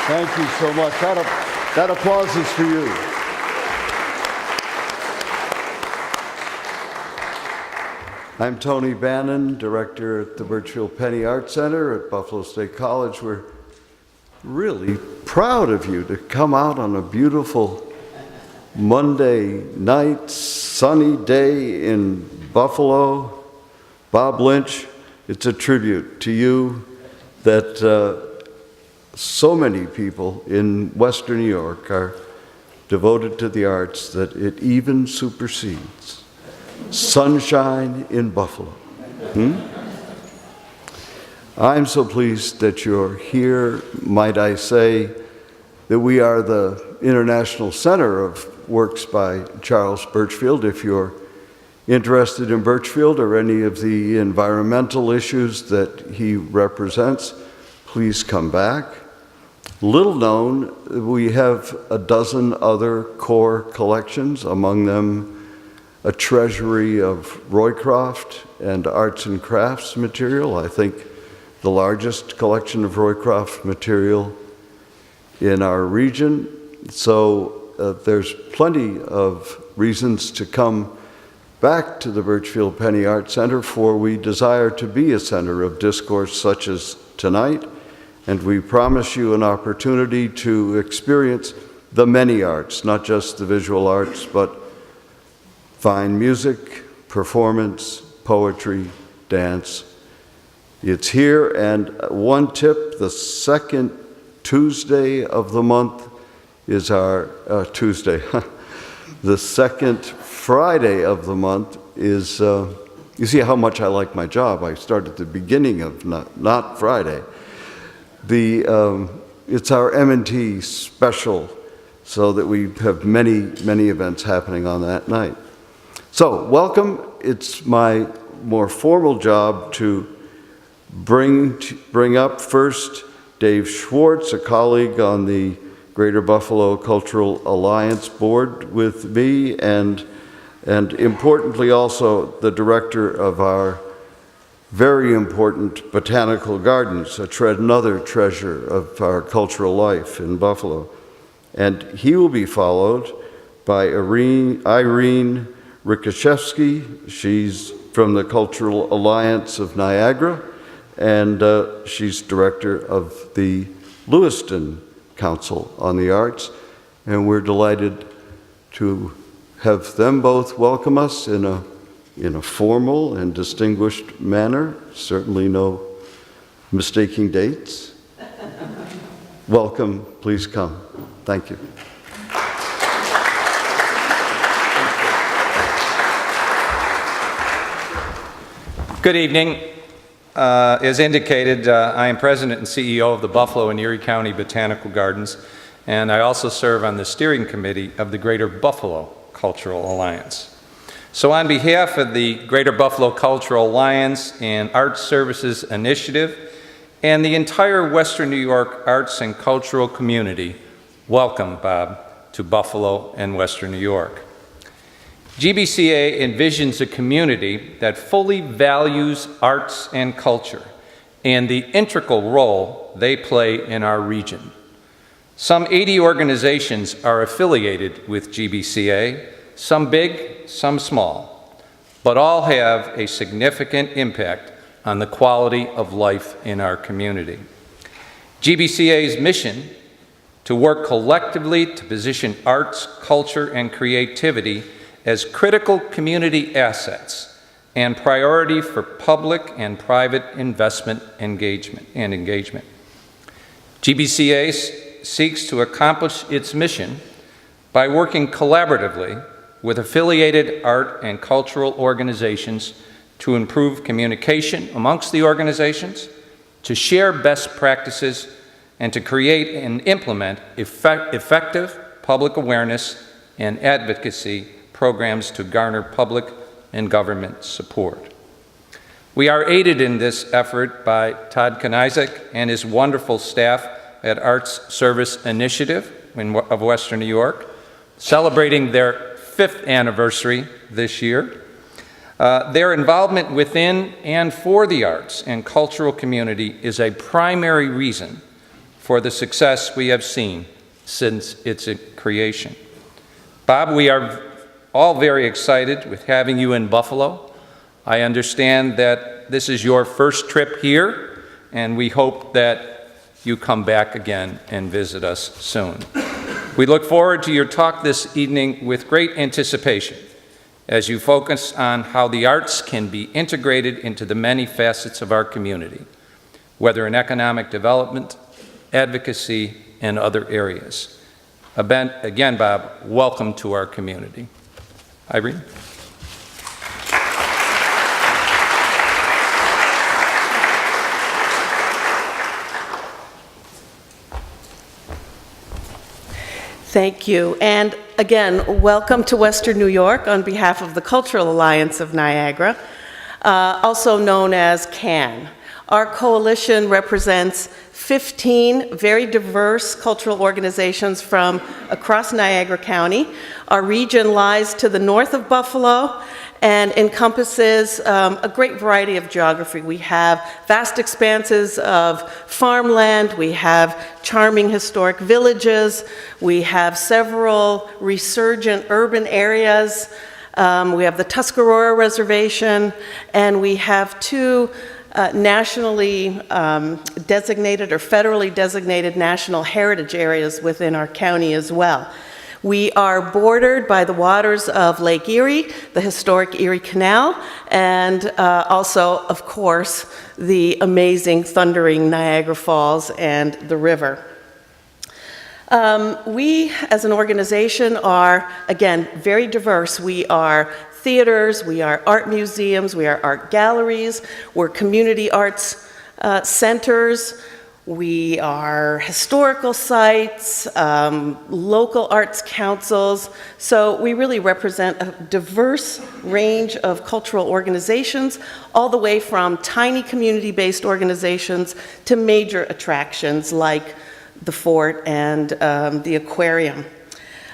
Thank you so much. That applause is for you. I'm Tony Bannon, director at the Burchfield Penney Art Center at Buffalo State College. We're really proud of you to come out on a beautiful Monday night, sunny day in Buffalo. Bob Lynch, it's a tribute to you that so many people in Western New York are devoted to the arts that it even supersedes sunshine in Buffalo. I'm so pleased that you're here. Might I say that we are the International Center of Works by Charles Burchfield. If you're interested in Burchfield or any of the environmental issues that he represents, please come back. Little known, we have a dozen other core collections, among them a treasury of Roycroft and arts and crafts material. I think the largest collection of Roycroft material in our region. So there's plenty of reasons to come back to the Burchfield Penney Art Center, for we desire to be a center of discourse such as tonight, and we promise you an opportunity to experience the many arts, not just the visual arts, but fine music, performance, poetry, dance. It's here, and one tip, the second Tuesday of the month is our Tuesday. The second Friday of the month is, you see how much I like my job. I start at the beginning of not Friday. It's our M&T special, so that we have many events happening on that night. So, welcome. It's my more formal job to bring up first Dave Schwartz, a colleague on the Greater Buffalo Cultural Alliance Board with me, and importantly also the director of our very important botanical gardens, another treasure of our cultural life in Buffalo. And he will be followed by Irene Rikashevsky. She's from the Cultural Alliance of Niagara, and she's director of the Lewiston Council on the Arts. And we're delighted to have them both welcome us in a formal and distinguished manner. Certainly no mistaking dates. Welcome, please come. Thank you. Good evening. As indicated, I am President and CEO of the Buffalo and Erie County Botanical Gardens, and I also serve on the steering committee of the Greater Buffalo Cultural Alliance. So on behalf of the Greater Buffalo Cultural Alliance and Arts Services Initiative and the entire Western New York arts and cultural community, welcome, Bob, to Buffalo and Western New York. GBCA envisions a community that fully values arts and culture and the integral role they play in our region. Some 80 organizations are affiliated with GBCA, some big, some small, but all have a significant impact on the quality of life in our community. GBCA's mission to work collectively to position arts, culture, and creativity as critical community assets and priority for public and private investment engagement. GBCA seeks to accomplish its mission by working collaboratively with affiliated art and cultural organizations to improve communication amongst the organizations, to share best practices, and to create and implement effective public awareness and advocacy programs to garner public and government support. We are aided in this effort by Todd Kanizik and his wonderful staff at Arts Service Initiative of Western New York, celebrating their 5th anniversary this year. Their involvement within and for the arts and cultural community is a primary reason for the success we have seen since its creation. Bob, we are all very excited with having you in Buffalo. I understand that this is your first trip here, and we hope that you come back again and visit us soon. We look forward to your talk this evening with great anticipation as you focus on how the arts can be integrated into the many facets of our community, whether in economic development, advocacy, and other areas. Again, Bob, welcome to our community. Irene? Thank you. And again, welcome to Western New York on behalf of the Cultural Alliance of Niagara, also known as CAN. Our coalition represents 15 very diverse cultural organizations from across Niagara County. Our region lies to the north of Buffalo and encompasses a great variety of geography. We have vast expanses of farmland, we have charming historic villages, we have several resurgent urban areas, we have the Tuscarora Reservation, and we have two nationally designated or federally designated national heritage areas within our county as well. We are bordered by the waters of Lake Erie, the historic Erie Canal, and also, of course, the amazing thundering Niagara Falls and the river. We, as an organization, are, again, very diverse. We are theaters, we are art museums, we are art galleries, we're community arts centers, we are historical sites, local arts councils. So we really represent a diverse range of cultural organizations, all the way from tiny community-based organizations to major attractions like the fort and the aquarium.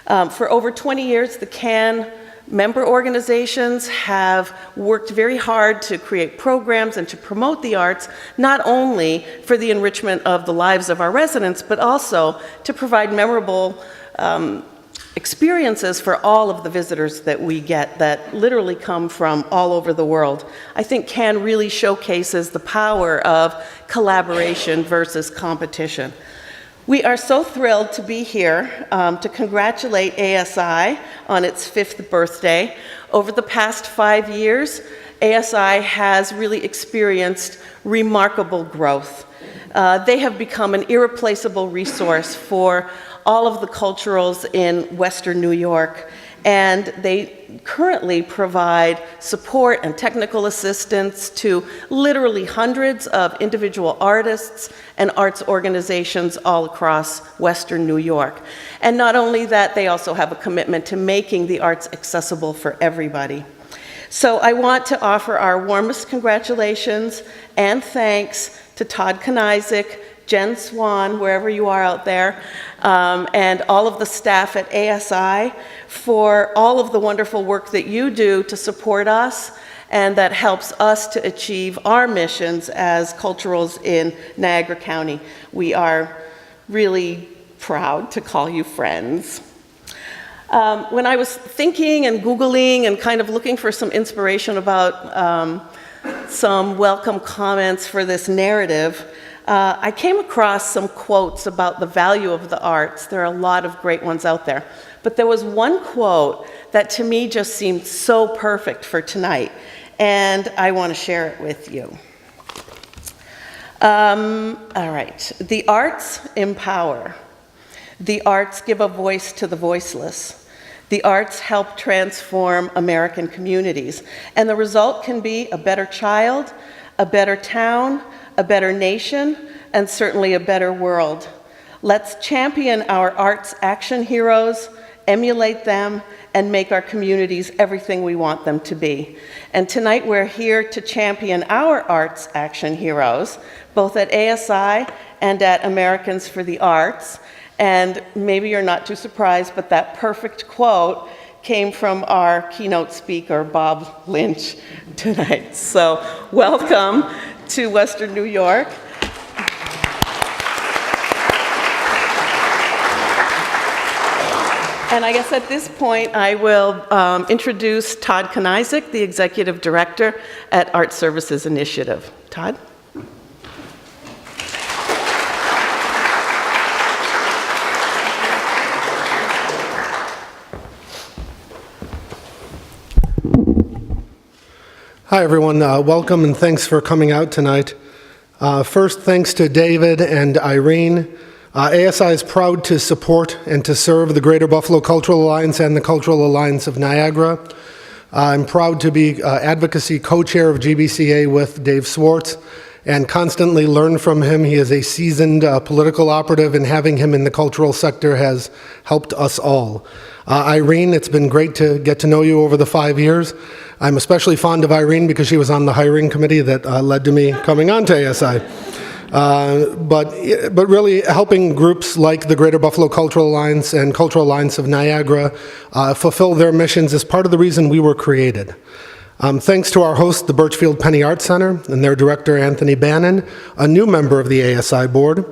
For over 20 years, the CAN member organizations have worked very hard to create programs and to promote the arts, not only for the enrichment of the lives of our residents, but also to provide memorable experiences for all of the visitors that we get that literally come from all over the world. I think CAN really showcases the power of collaboration versus competition. We are so thrilled to be here to congratulate ASI on its 5th birthday. Over the past 5 years, ASI has really experienced remarkable growth. They have become an irreplaceable resource for all of the culturals in Western New York, and they currently provide support and technical assistance to literally hundreds of individual artists and arts organizations all across Western New York. And not only that, they also have a commitment to making the arts accessible for everybody. So I want to offer our warmest congratulations and thanks to Todd Kanizik, Jen Swan, wherever you are out there, and all of the staff at ASI for all of the wonderful work that you do to support us and that helps us to achieve our missions as culturals in Niagara County. We are really proud to call you friends. When I was thinking and Googling and kind of looking for some inspiration about some welcome comments for this narrative, I came across some quotes about the value of the arts. There are a lot of great ones out there. But there was one quote that to me just seemed so perfect for tonight, and I want to share it with you. All right. The arts empower. The arts give a voice to the voiceless. The arts help transform American communities. And the result can be a better child, a better town, a better nation, and certainly a better world. Let's champion our arts action heroes, emulate them, and make our communities everything we want them to be. And tonight we're here to champion our arts action heroes, both at ASI and at Americans for the Arts. And maybe you're not too surprised, but that perfect quote came from our keynote speaker, Bob Lynch, tonight. So welcome to Western New York. And I guess at this point, I will introduce Todd Knizik, the Executive Director at Art Services Initiative. Todd? Hi, everyone. Welcome and thanks for coming out tonight. First, thanks to David and Irene. ASI is proud to support and to serve the Greater Buffalo Cultural Alliance and the Cultural Alliance of Niagara. I'm proud to be Advocacy co-chair of GBCA with Dave Swartz and constantly learn from him. He is a seasoned political operative, and having him in the cultural sector has helped us all. Irene, it's been great to get to know you over the 5 years. I'm especially fond of Irene because she was on the hiring committee that led to me coming on to ASI. But really helping groups like the Greater Buffalo Cultural Alliance and Cultural Alliance of Niagara fulfill their missions is part of the reason we were created. Thanks to our host, the Burchfield Penney Arts Center, and their director, Anthony Bannon, a new member of the ASI board.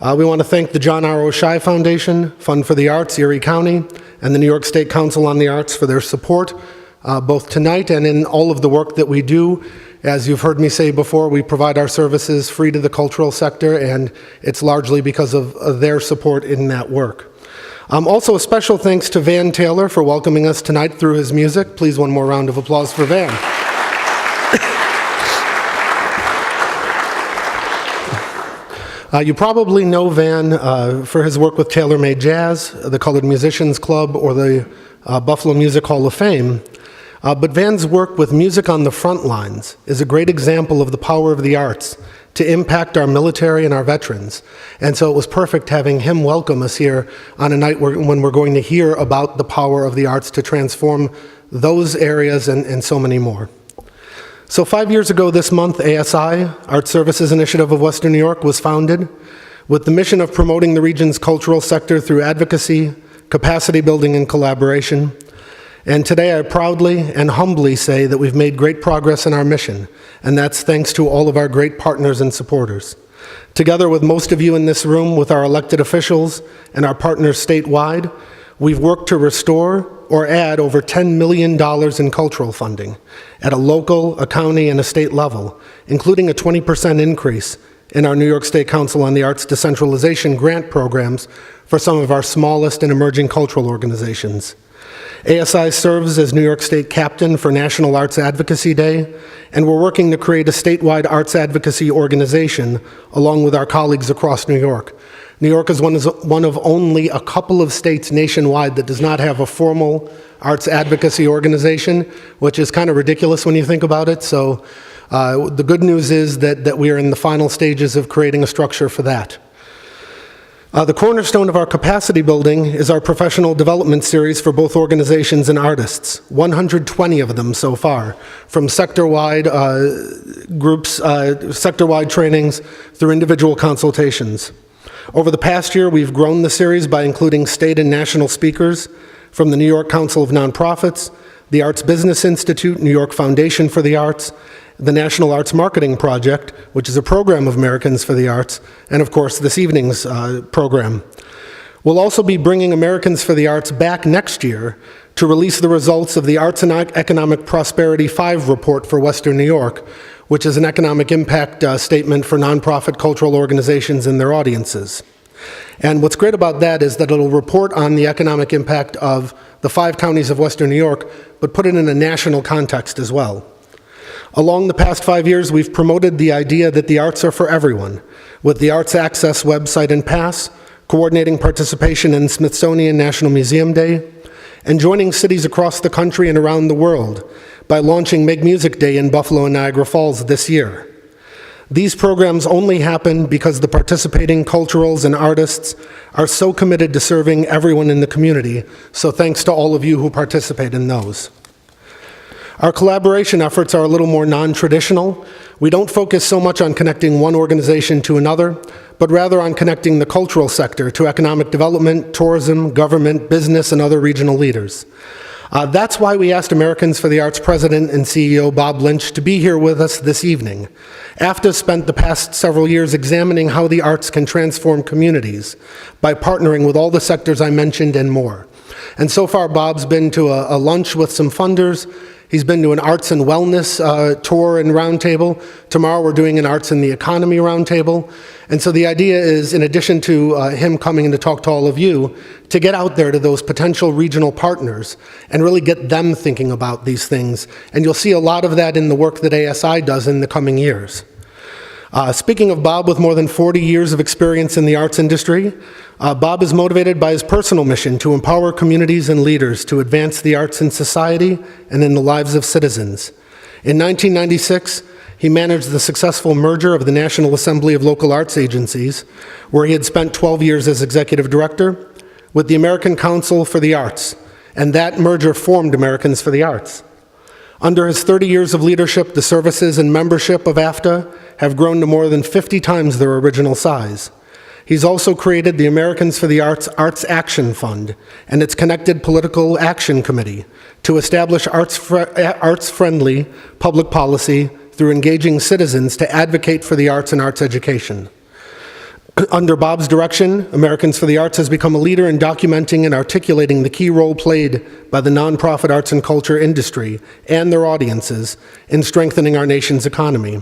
We want to thank the John R. O'Shea Foundation, Fund for the Arts, Erie County, and the New York State Council on the Arts for their support, both tonight and in all of the work that we do. As you've heard me say before, we provide our services free to the cultural sector, and it's largely because of their support in that work. Also, a special thanks to Van Taylor for welcoming us tonight through his music. Please, one more round of applause for Van. You probably know Van for his work with Taylor Made Jazz, the Colored Musicians Club, or the Buffalo Music Hall of Fame. But Van's work with Music on the Front Lines is a great example of the power of the arts to impact our military and our veterans. And so it was perfect having him welcome us here on a night when we're going to hear about the power of the arts to transform those areas and so many more. So 5 years ago this month, ASI, Art Services Initiative of Western New York, was founded with the mission of promoting the region's cultural sector through advocacy, capacity building, and collaboration. And today I proudly and humbly say that we've made great progress in our mission, and that's thanks to all of our great partners and supporters. Together with most of you in this room, with our elected officials and our partners statewide, we've worked to restore or add over $10 million in cultural funding at a local, a county, and a state level, including a 20% increase in our New York State Council on the Arts decentralization grant programs for some of our smallest and emerging cultural organizations. ASI serves as New York State captain for National Arts Advocacy Day, and we're working to create a statewide arts advocacy organization along with our colleagues across New York. New York is one of only a couple of states nationwide that does not have a formal arts advocacy organization, which is kind of ridiculous when you think about it. So the good news is that we are in the final stages of creating a structure for that. The cornerstone of our capacity building is our professional development series for both organizations and artists, 120 of them so far, from sector-wide groups, sector-wide trainings through individual consultations. Over the past year, we've grown the series by including state and national speakers from the New York Council of Nonprofits, the Arts Business Institute, New York Foundation for the Arts, the National Arts Marketing Project, which is a program of Americans for the Arts, and of course this evening's program. We'll also be bringing Americans for the Arts back next year to release the results of the Arts and Economic Prosperity 5 report for Western New York, which is an economic impact statement for nonprofit cultural organizations and their audiences. And what's great about that is that it'll report on the economic impact of the 5 counties of Western New York, but put it in a national context as well. Along the past 5 years, we've promoted the idea that the arts are for everyone, with the Arts Access website and pass, coordinating participation in Smithsonian National Museum Day, and joining cities across the country and around the world by launching Make Music Day in Buffalo and Niagara Falls this year. These programs only happen because the participating culturals and artists are so committed to serving everyone in the community, so thanks to all of you who participate in those. Our collaboration efforts are a little more non-traditional. We don't focus so much on connecting one organization to another, but rather on connecting the cultural sector to economic development, tourism, government, business, and other regional leaders. That's why we asked Americans for the Arts President and CEO Bob Lynch to be here with us this evening. AFTA spent the past several years examining how the arts can transform communities by partnering with all the sectors I mentioned and more. And so far, Bob's been to a lunch with some funders. He's been to an arts and wellness tour and roundtable. Tomorrow we're doing an arts and the economy roundtable. And so the idea is, in addition to him coming in to talk to all of you, to get out there to those potential regional partners and really get them thinking about these things. And you'll see a lot of that in the work that ASI does in the coming years. Speaking of Bob, with more than 40 years of experience in the arts industry, Bob is motivated by his personal mission to empower communities and leaders to advance the arts in society and in the lives of citizens. In 1996, he managed the successful merger of the National Assembly of Local Arts Agencies, where he had spent 12 years as executive director, with the American Council for the Arts, and that merger formed Americans for the Arts. Under his 30 years of leadership, the services and membership of AFTA have grown to more than 50 times their original size. He's also created the Americans for the Arts Arts Action Fund and its connected political action committee to establish arts-friendly public policy through engaging citizens to advocate for the arts and arts education. Under Bob's direction, Americans for the Arts has become a leader in documenting and articulating the key role played by the nonprofit arts and culture industry and their audiences in strengthening our nation's economy.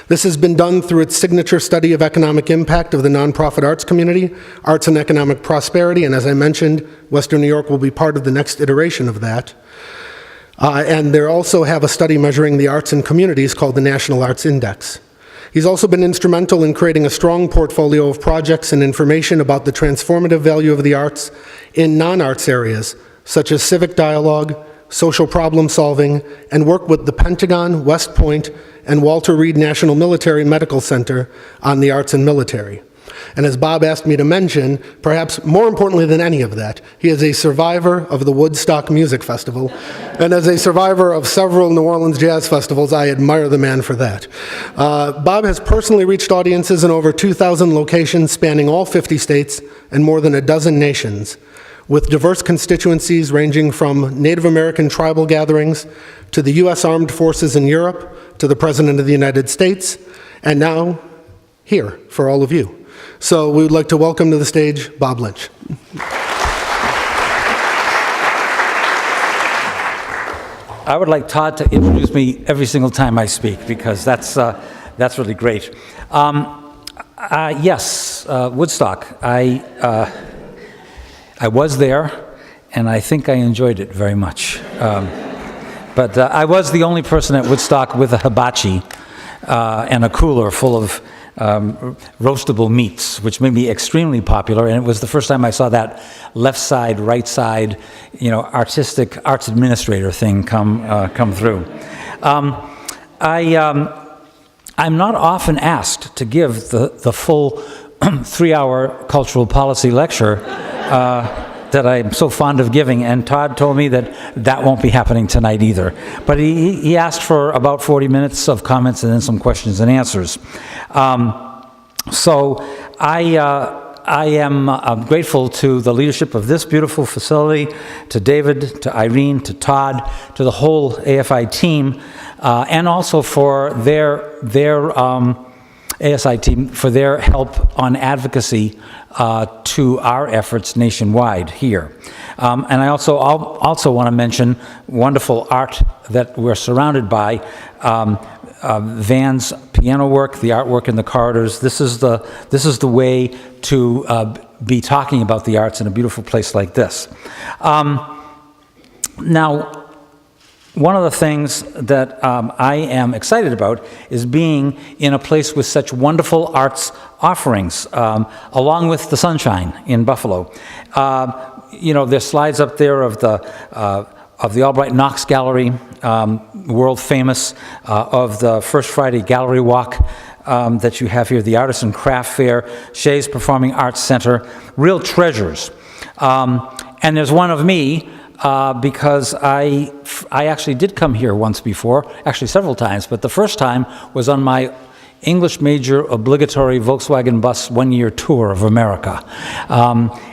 This has been done through its signature study of economic impact of the nonprofit arts community, Arts and Economic Prosperity, and as I mentioned, Western New York will be part of the next iteration of that. And they also have a study measuring the arts in communities called the National Arts Index. He's also been instrumental in creating a strong portfolio of projects and information about the transformative value of the arts in non-arts areas, such as civic dialogue, social problem solving, and work with the Pentagon, West Point, and Walter Reed National Military Medical Center on the arts and military. And as Bob asked me to mention, perhaps more importantly than any of that, he is a survivor of the Woodstock Music Festival. And as a survivor of several New Orleans jazz festivals, I admire the man for that. Bob has personally reached audiences in over 2,000 locations spanning all 50 states and more than a dozen nations, with diverse constituencies ranging from Native American tribal gatherings to the U.S. Armed Forces in Europe, to the President of the United States, and now here for all of you. So we would like to welcome to the stage Bob Lynch. I would like Todd to introduce me every single time I speak, because that's really great. Yes, Woodstock. I was there, and I think I enjoyed it very much. But I was the only person at Woodstock with a hibachi and a cooler full of roastable meats, which made me extremely popular, and it was the first time I saw that left side, right side, artistic arts administrator thing come through. I'm not often asked to give the full 3-hour cultural policy lecture that I'm so fond of giving, and Todd told me that won't be happening tonight either. But he asked for about 40 minutes of comments and then some questions and answers. So I am grateful to the leadership of this beautiful facility, to David, to Irene, to Todd, to the whole AFI team, and also for their ASI team for their help on advocacy to our efforts nationwide here. And I also want to mention wonderful art that we're surrounded by. Van's piano work, the artwork in the corridors. This is the way to be talking about the arts in a beautiful place like this. Now, one of the things that I am excited about is being in a place with such wonderful arts offerings, along with the sunshine in Buffalo. There's slides up there of the Albright Knox Gallery, world famous, of the First Friday Gallery Walk that you have here, the Artisan Craft Fair, Shea's Performing Arts Center, real treasures. And there's one of me, because I actually did come here once before, actually several times, but the first time was on my English major obligatory Volkswagen bus one-year tour of America.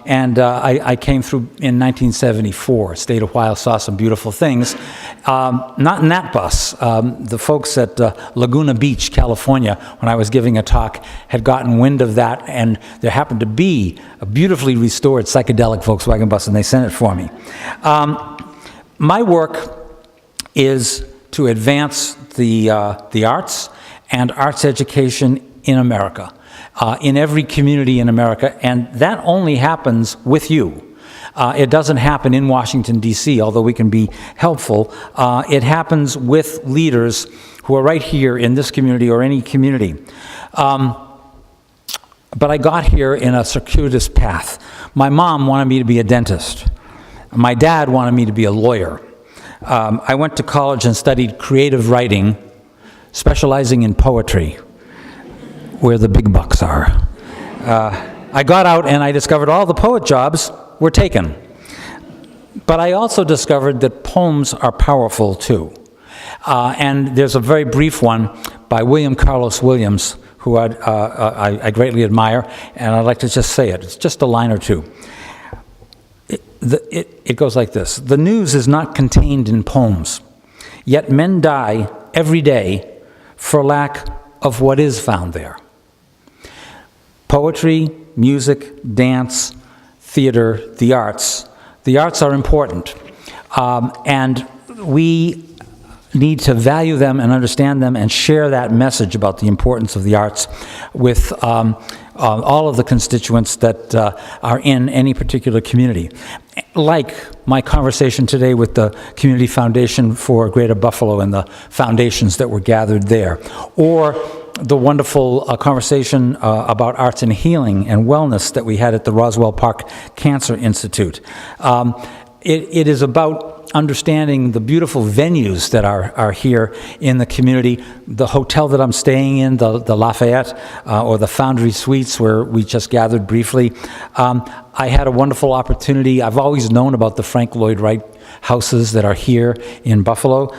And I came through in 1974, stayed a while, saw some beautiful things, Not in that bus. The folks at Laguna Beach, California, when I was giving a talk, had gotten wind of that, and there happened to be a beautifully restored psychedelic Volkswagen bus, and they sent it for me. My work is to advance the arts and arts education in America, in every community in America, and that only happens with you. It doesn't happen in Washington, D.C., although we can be helpful. It happens with leaders who are right here in this community or any community. But I got here in a circuitous path. My mom wanted me to be a dentist. My dad wanted me to be a lawyer. I went to college and studied creative writing, specializing in poetry, where the big bucks are. I got out and I discovered all the poet jobs were taken. But I also discovered that poems are powerful too. And there's a very brief one by William Carlos Williams, who I greatly admire, and I'd like to just say it. It's just a line or two. It goes like this: the news is not contained in poems, yet men die every day for lack of what is found there. Poetry, music, dance, theater, the arts are important. And we need to value them and understand them and share that message about the importance of the arts with all of the constituents that are in any particular community. Like my conversation today with the Community Foundation for Greater Buffalo and the foundations that were gathered there, or the wonderful conversation about arts and healing and wellness that we had at the Roswell Park Cancer Institute. It is about understanding the beautiful venues that are here in the community. The hotel that I'm staying in, the Lafayette, or the Foundry Suites, where we just gathered briefly. I had a wonderful opportunity. I've always known about the Frank Lloyd Wright houses that are here in Buffalo,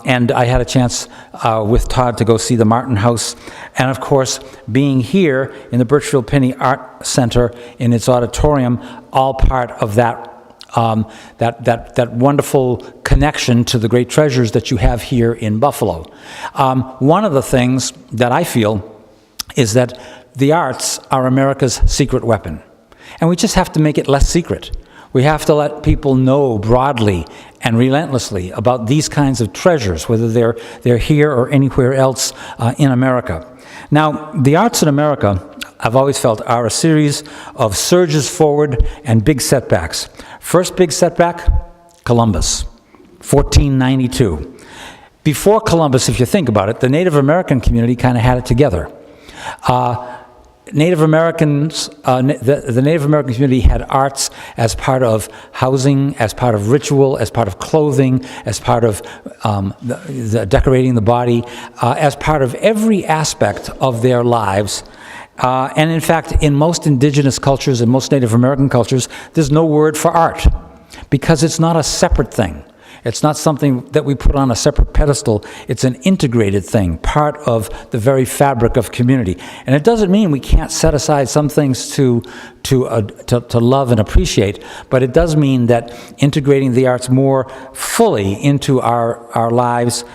and I had a chance with Todd to go see the Martin House, and of course being here in the Burchfield Penney Art Center in its auditorium, all part of that wonderful connection to the great treasures that you have here in Buffalo. One of the things that I feel is that the arts are America's secret weapon, and we just have to make it less secret. We have to let people know broadly and relentlessly about these kinds of treasures, whether they're here or anywhere else in America. Now, the arts in America, I've always felt, are a series of surges forward and big setbacks. First big setback, Columbus, 1492. Before Columbus, if you think about it, the Native American community kind of had it together. Native Americans, the Native American community had arts as part of housing, as part of ritual, as part of clothing, as part of the decorating the body, as part of every aspect of their lives. And in fact, in most indigenous cultures and most Native American cultures, there's no word for art because it's not a separate thing. It's not something that we put on a separate pedestal. It's an integrated thing, part of the very fabric of community. And it doesn't mean we can't set aside some things to love and appreciate, but it does mean that integrating the arts more fully into our lives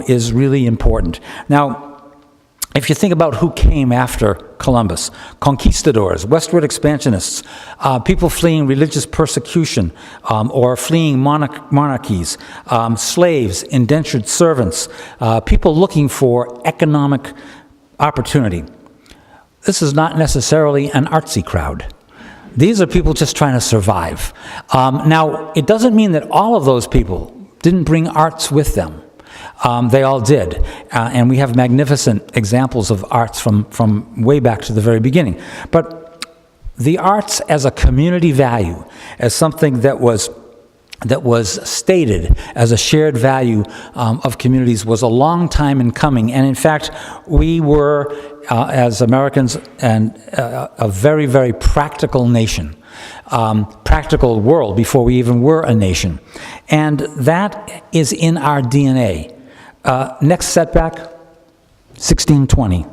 is really important. Now, if you think about who came after Columbus, conquistadors, westward expansionists, people fleeing religious persecution or fleeing monarchies, slaves, indentured servants, people looking for economic opportunity. This is not necessarily an artsy crowd. These are people just trying to survive. Now, it doesn't mean that all of those people didn't bring arts with them. They all did, and we have magnificent examples of arts from way back to the very beginning. But the arts as a community value, as something that was stated as a shared value of communities, was a long time in coming. And in fact, we were, as Americans, a very, very practical nation. Practical world before we even were a nation. And that is in our DNA. Next setback, 1620.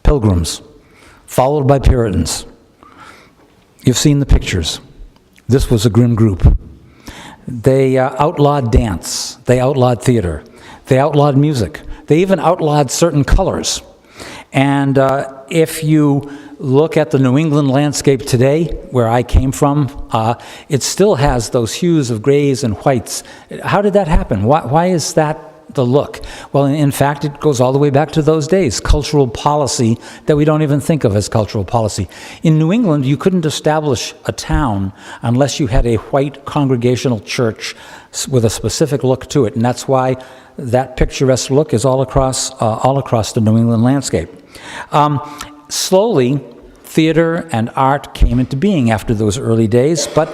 Pilgrims, followed by Puritans. You've seen the pictures. This was a grim group. They outlawed dance. They outlawed theater. They outlawed music. They even outlawed certain colors. And if you look at the New England landscape today, where I came from, it still has those hues of grays and whites. How did that happen? Why is that the look? Well, in fact, it goes all the way back to those days, cultural policy that we don't even think of as cultural policy. In New England, you couldn't establish a town unless you had a white congregational church with a specific look to it, and that's why that picturesque look is all across the New England landscape. Slowly, theater and art came into being after those early days, but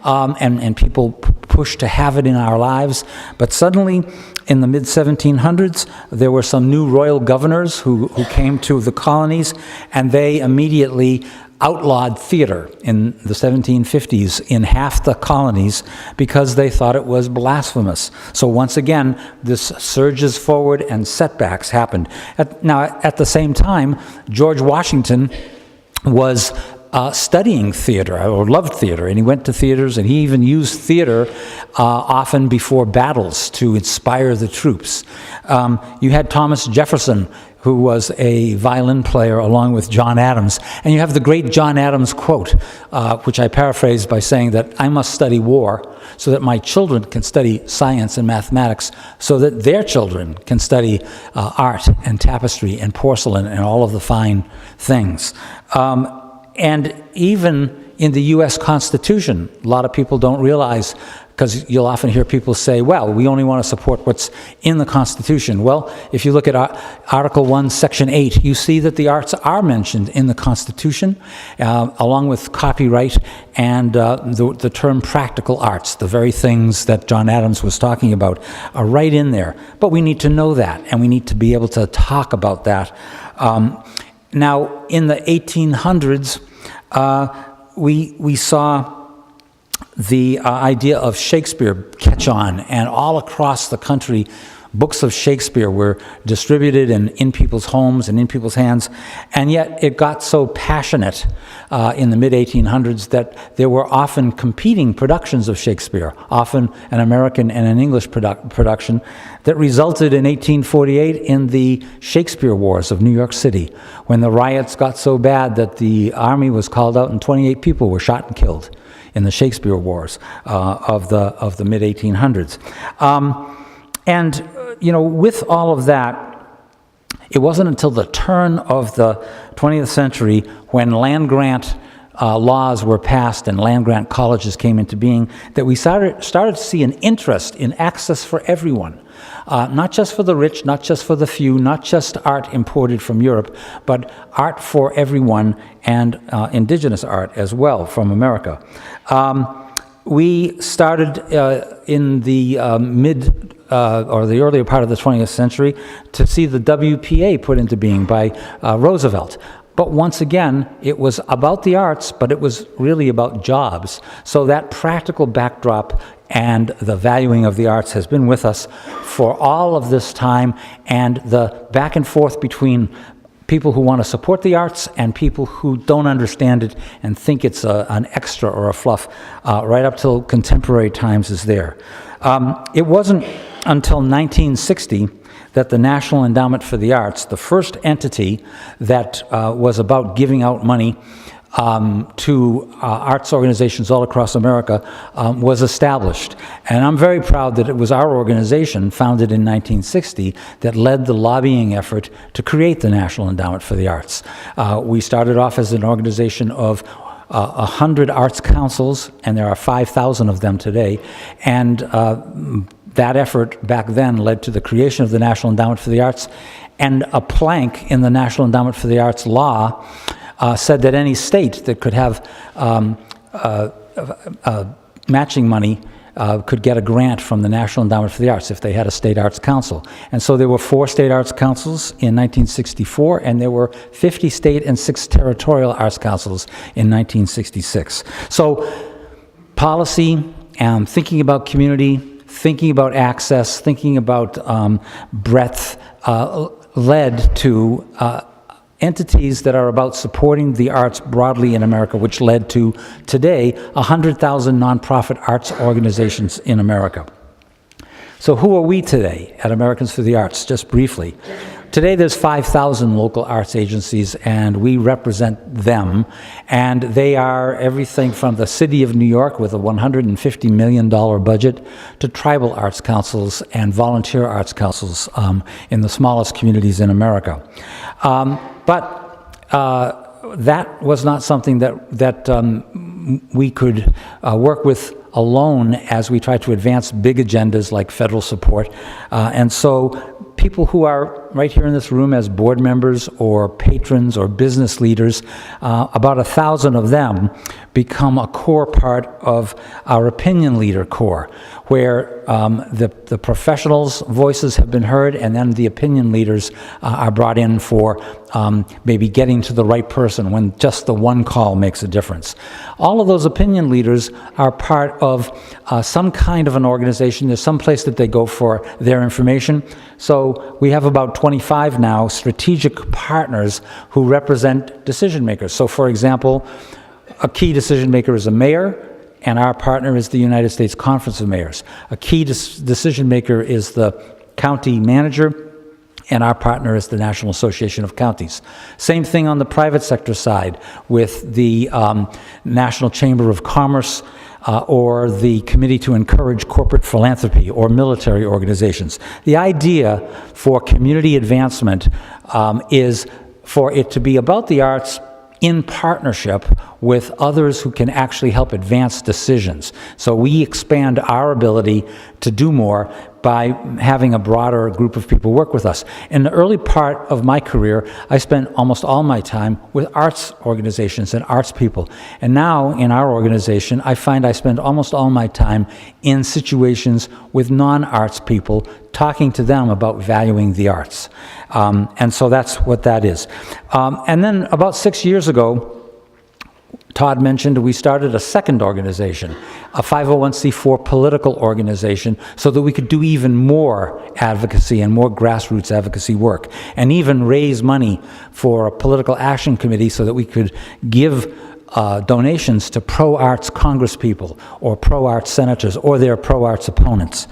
and people pushed to have it in our lives. But suddenly, in the mid-1700s, there were some new royal governors who came to the colonies, and they immediately outlawed theater in the 1750s in half the colonies because they thought it was blasphemous. So once again, this surges forward and setbacks happened. At the same time, George Washington was studying theater, or loved theater, and he went to theaters, and he even used theater often before battles to inspire the troops. You had Thomas Jefferson, who was a violin player along with John Adams, and you have the great John Adams quote, which I paraphrase by saying that I must study war so that my children can study science and mathematics, so that their children can study art and tapestry and porcelain and all of the fine things. And even in the U.S. Constitution, a lot of people don't realize, because you'll often hear people say, well, we only want to support what's in the Constitution. Well, if you look at Article 1, Section 8, you see that the arts are mentioned in the Constitution, along with copyright and the term practical arts, the very things that John Adams was talking about, are right in there. But we need to know that, and we need to be able to talk about that. Now, in the 1800s, we saw the idea of Shakespeare catch on, and all across the country, books of Shakespeare were distributed and in people's homes and in people's hands, and yet it got so passionate in the mid-1800s that there were often competing productions of Shakespeare, often an American and an English production, that resulted in 1848 in the Shakespeare Wars of New York City, when the riots got so bad that the army was called out and 28 people were shot and killed in the Shakespeare Wars of the mid-1800s. And with all of that, it wasn't until the turn of the 20th century, when land grant laws were passed and land grant colleges came into being, that we started to see an interest in access for everyone. Not just for the rich, not just for the few, not just art imported from Europe, but art for everyone, and indigenous art as well from America. We started in the or the earlier part of the 20th century to see the WPA put into being by Roosevelt. But once again, it was about the arts, but it was really about jobs. So that practical backdrop and the valuing of the arts has been with us for all of this time, and the back and forth between people who want to support the arts and people who don't understand it and think it's an extra or a fluff, right up till contemporary times is there. It wasn't until 1960 that the National Endowment for the Arts, the first entity that was about giving out money to arts organizations all across America, was established. And I'm very proud that it was our organization, founded in 1960, that led the lobbying effort to create the National Endowment for the Arts. We started off as an organization of 100 arts councils, and there are 5,000 of them today. And that effort back then led to the creation of the National Endowment for the Arts, and a plank in the National Endowment for the Arts law said that any state that could have matching money could get a grant from the National Endowment for the Arts if they had a state arts council. And so there were 4 state arts councils in 1964, and there were 50 state and 6 territorial arts councils in 1966. So policy and thinking about community, thinking about access, thinking about breadth led to entities that are about supporting the arts broadly in America, which led to, today, 100,000 nonprofit arts organizations in America. So who are we today at Americans for the Arts, just briefly? Today there's 5,000 local arts agencies, and we represent them, and they are everything from the City of New York with a $150 million budget to tribal arts councils and volunteer arts councils in the smallest communities in America. But that was not something that we could work with alone as we try to advance big agendas like federal support. And so people who are right here in this room as board members or patrons or business leaders, about 1,000 of them become a core part of our opinion leader corps, where the professionals' voices have been heard, and then the opinion leaders are brought in for maybe getting to the right person when just the one call makes a difference. All of those opinion leaders are part of some kind of an organization. There's some place that they go for their information. So we have about 25 now strategic partners who represent decision makers. So for example, a key decision maker is a mayor, and our partner is the United States Conference of Mayors. A key decision maker is the county manager, and our partner is the National Association of Counties. Same thing on the private sector side with the National Chamber of Commerce or the Committee to Encourage Corporate Philanthropy or military organizations. The idea for community advancement is for it to be about the arts in partnership with others who can actually help advance decisions. So we expand our ability to do more by having a broader group of people work with us. In the early part of my career, I spent almost all my time with arts organizations and arts people. And now in our organization, I find I spend almost all my time in situations with non-arts people, talking to them about valuing the arts. And so that's what that is. And then about 6 years ago, Todd mentioned we started a second organization, a 501c4 political organization, so that we could do even more advocacy and more grassroots advocacy work, and even raise money for a political action committee so that we could give donations to pro-arts congresspeople or pro-arts senators or their pro-arts opponents.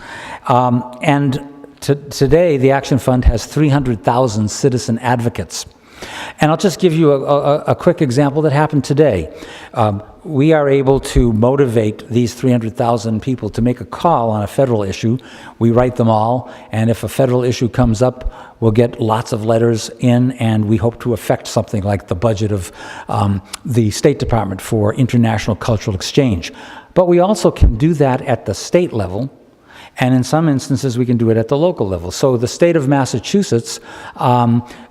Today, the Action Fund has 300,000 citizen advocates. And I'll just give you a quick example that happened today. We are able to motivate these 300,000 people to make a call on a federal issue. We write them all, and if a federal issue comes up, we'll get lots of letters in, and we hope to affect something like the budget of the State Department for international cultural exchange. But we also can do that at the state level, and in some instances, we can do it at the local level. So the state of Massachusetts,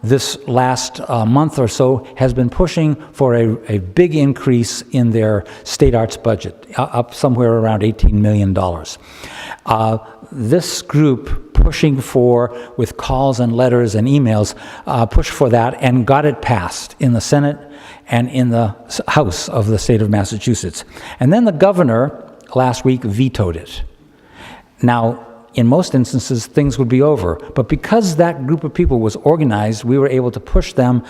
this last month or so, has been pushing for a big increase in their state arts budget, up somewhere around $18 million. This group pushing for, with calls and letters and emails, pushed for that and got it passed in the Senate and in the House of the state of Massachusetts. And then the governor last week vetoed it. Now, in most instances, things would be over. But because that group of people was organized, we were able to push them,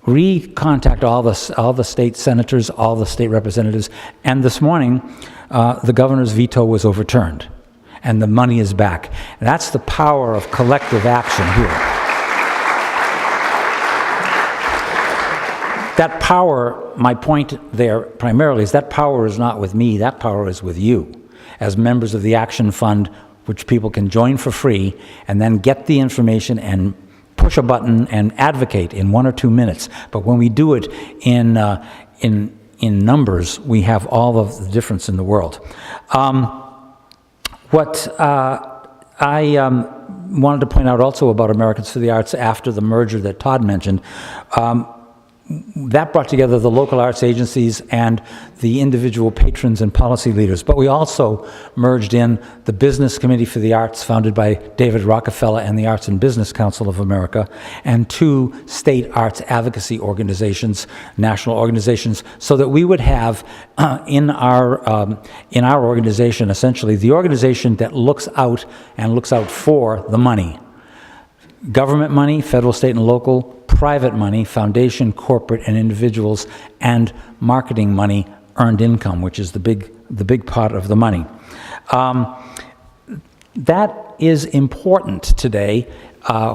re-contact all the state senators, all the state representatives, and this morning, the governor's veto was overturned, and the money is back. And that's the power of collective action here. That power, my point there primarily, is that power is not with me, that power is with you, as members of the Action Fund, which people can join for free and then get the information and push a button and advocate in 1 or 2 minutes. But when we do it in numbers, we have all of the difference in the world. What I wanted to point out also about Americans for the Arts after the merger that Todd mentioned, that brought together the local arts agencies and the individual patrons and policy leaders. But we also merged in the Business Committee for the Arts, founded by David Rockefeller and the Arts and Business Council of America, and 2 state arts advocacy organizations, national organizations, so that we would have in our organization, essentially, the organization that looks out and looks out for the money. Government money, federal, state, and local, private money, foundation, corporate, and individuals, and marketing money, earned income, which is the big part of the money. That is important today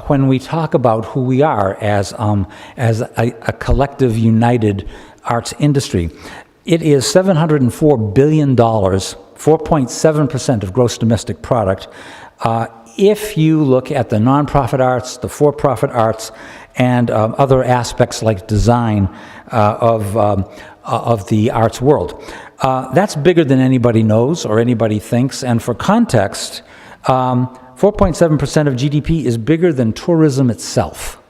when we talk about who we are as a collective, united arts industry. It is $704 billion, 4.7% of gross domestic product. If you look at the nonprofit arts, the for-profit arts, and other aspects like design of the arts world. That's bigger than anybody knows or anybody thinks, and for context, 4.7% of GDP is bigger than tourism itself.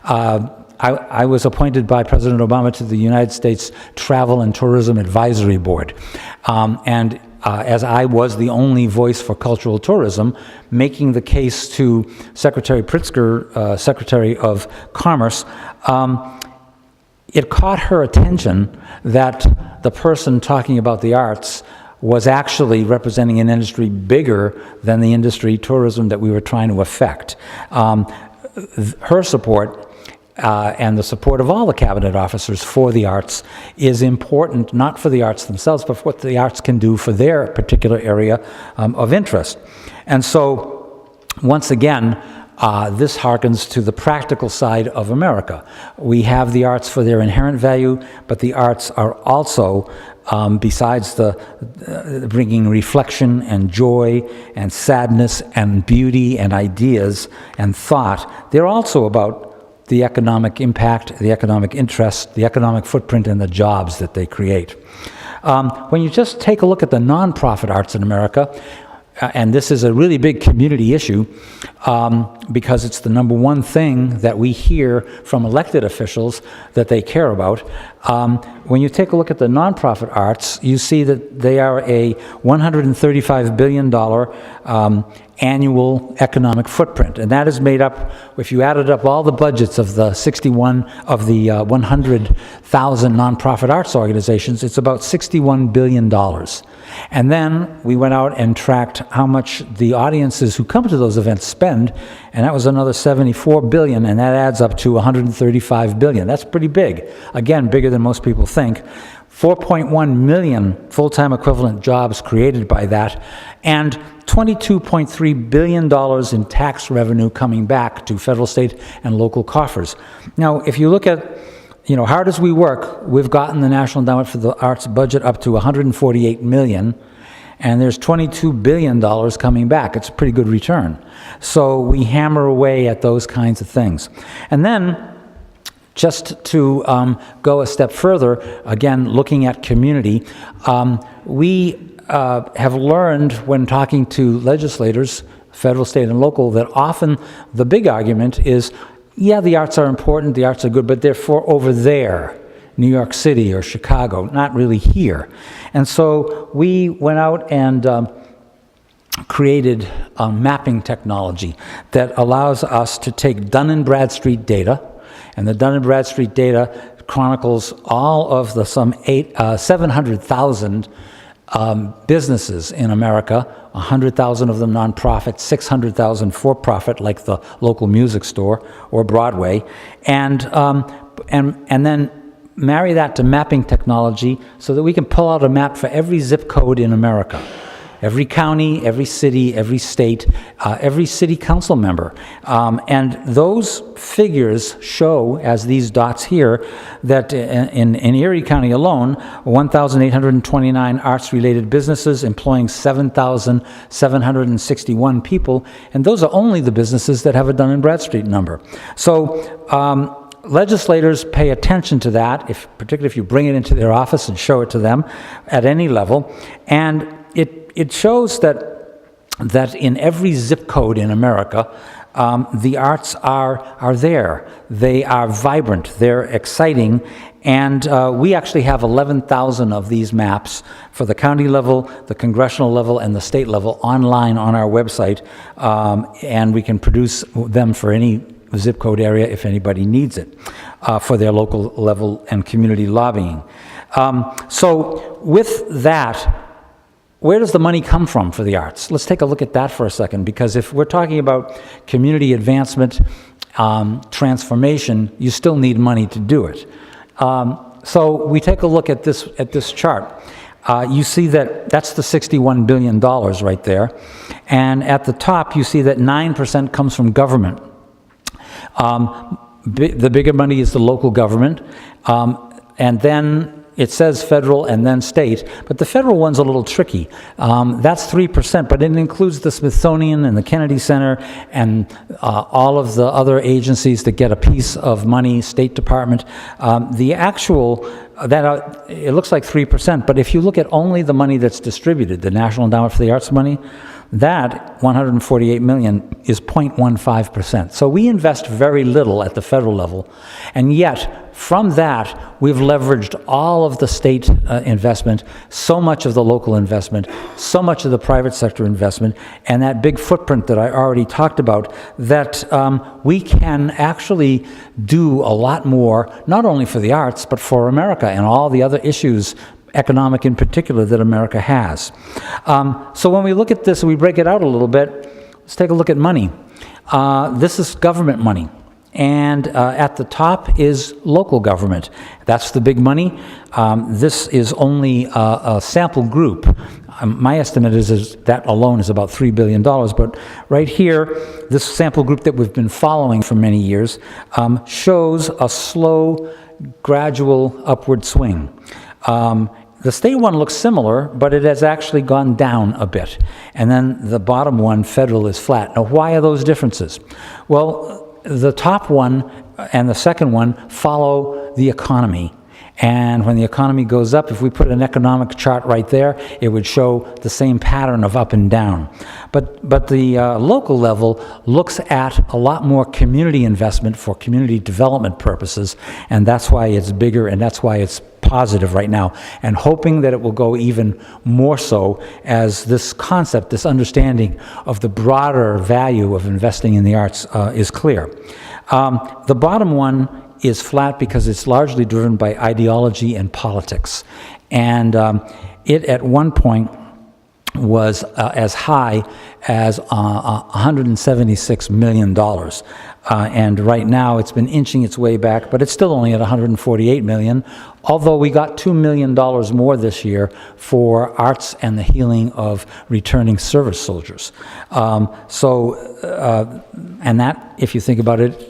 I was appointed by President Obama to the United States Travel and Tourism Advisory Board, and as I was the only voice for cultural tourism, making the case to Secretary Pritzker, Secretary of Commerce, it caught her attention that the person talking about the arts was actually representing an industry bigger than the industry tourism that we were trying to affect. Her support and the support of all the cabinet officers for the arts is important, not for the arts themselves, but for what the arts can do for their particular area of interest. And so, once again, this harkens to the practical side of America. We have the arts for their inherent value, but the arts are also, besides bringing reflection and joy and sadness and beauty and ideas and thought, they're also about the economic impact, the economic interest, the economic footprint, and the jobs that they create. When you just take a look at the nonprofit arts in America, and this is a really big community issue because it's the number one thing that we hear from elected officials that they care about. When you take a look at the nonprofit arts, you see that they are a $135 billion annual economic footprint, and that is made up, if you added up all the budgets of the 100,000 nonprofit arts organizations, it's about $61 billion. And then we went out and tracked how much the audiences who come to those events spend, and that was another $74 billion, and that adds up to $135 billion. That's pretty big. Again, bigger than most people think. 4.1 million full-time equivalent jobs created by that, and $22.3 billion in tax revenue coming back to federal, state, and local coffers. Now, if you look at, hard as we work, we've gotten the National Endowment for the Arts budget up to $148 million, and there's $22 billion coming back. It's a pretty good return. So we hammer away at those kinds of things. And then, just to go a step further, again, looking at community, we have learned when talking to legislators, federal, state, and local, that often the big argument is, yeah, the arts are important, the arts are good, but they're for over there, New York City or Chicago, not really here. And so we went out and created mapping technology that allows us to take Dun & Bradstreet data, and the Dun & Bradstreet data chronicles all of the 700,000 businesses in America, 100,000 of them nonprofit, 600,000 for-profit, like the local music store or Broadway, and then marry that to mapping technology so that we can pull out a map for every zip code in America. Every county, every city, every state, every city council member. And those figures show, as these dots here, that in Erie County alone, 1,829 arts-related businesses employing 7,761 people, and those are only the businesses that have a Dun & Bradstreet number. So legislators pay attention to that, particularly if you bring it into their office and show it to them at any level, and it shows that in every zip code in America, the arts are there. They are vibrant, they're exciting, and we actually have 11,000 of these maps for the county level, the congressional level, and the state level online on our website, and we can produce them for any zip code area if anybody needs it for their local level and community lobbying. So with that, where does the money come from for the arts? Let's take a look at that for a second, because if we're talking about community advancement transformation, you still need money to do it. So we take a look at this chart. You see that that's the $61 billion right there. And at the top, you see that 9% comes from government. The bigger money is the local government. And then it says federal and then state, but the federal one's a little tricky. That's 3%, but it includes the Smithsonian and the Kennedy Center and all of the other agencies that get a piece of money, State Department. The actual, it looks like 3%, but if you look at only the money that's distributed, the National Endowment for the Arts money, that $148 million is 0.15%. So we invest very little at the federal level, and yet from that we've leveraged all of the state investment, so much of the local investment, so much of the private sector investment, and that big footprint that I already talked about, that we can actually do a lot more, not only for the arts, but for America and all the other issues, economic in particular, that America has. So when we look at this, we break it out a little bit. Let's take a look at money. This is government money. And at the top is local government. That's the big money. This is only a sample group. My estimate is that alone is about $3 billion. But right here, this sample group that we've been following for many years shows a slow, gradual upward swing. The state one looks similar, but it has actually gone down a bit. And then the bottom one, federal, is flat. Now, why are those differences? Well, the top one and the second one follow the economy. And when the economy goes up, if we put an economic chart right there, it would show the same pattern of up and down. But the local level looks at a lot more community investment for community development purposes, and that's why it's bigger, and that's why it's positive right now, and hoping that it will go even more so as this concept, this understanding of the broader value of investing in the arts is clear. The bottom one is flat because it's largely driven by ideology and politics. And it at one point was as high as $176 million. And right now it's been inching its way back, but it's still only at $148 million, although we got $2 million more this year for arts and the healing of returning service soldiers. And that, if you think about it,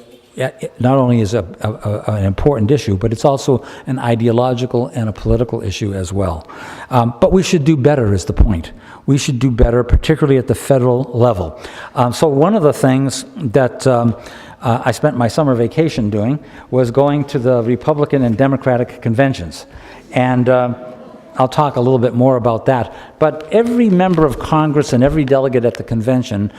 not only is an important issue, but it's also an ideological and a political issue as well. But we should do better is the point. We should do better, particularly at the federal level. So one of the things that I spent my summer vacation doing was going to the Republican and Democratic conventions. And I'll talk a little bit more about that. But every member of Congress and every delegate at the convention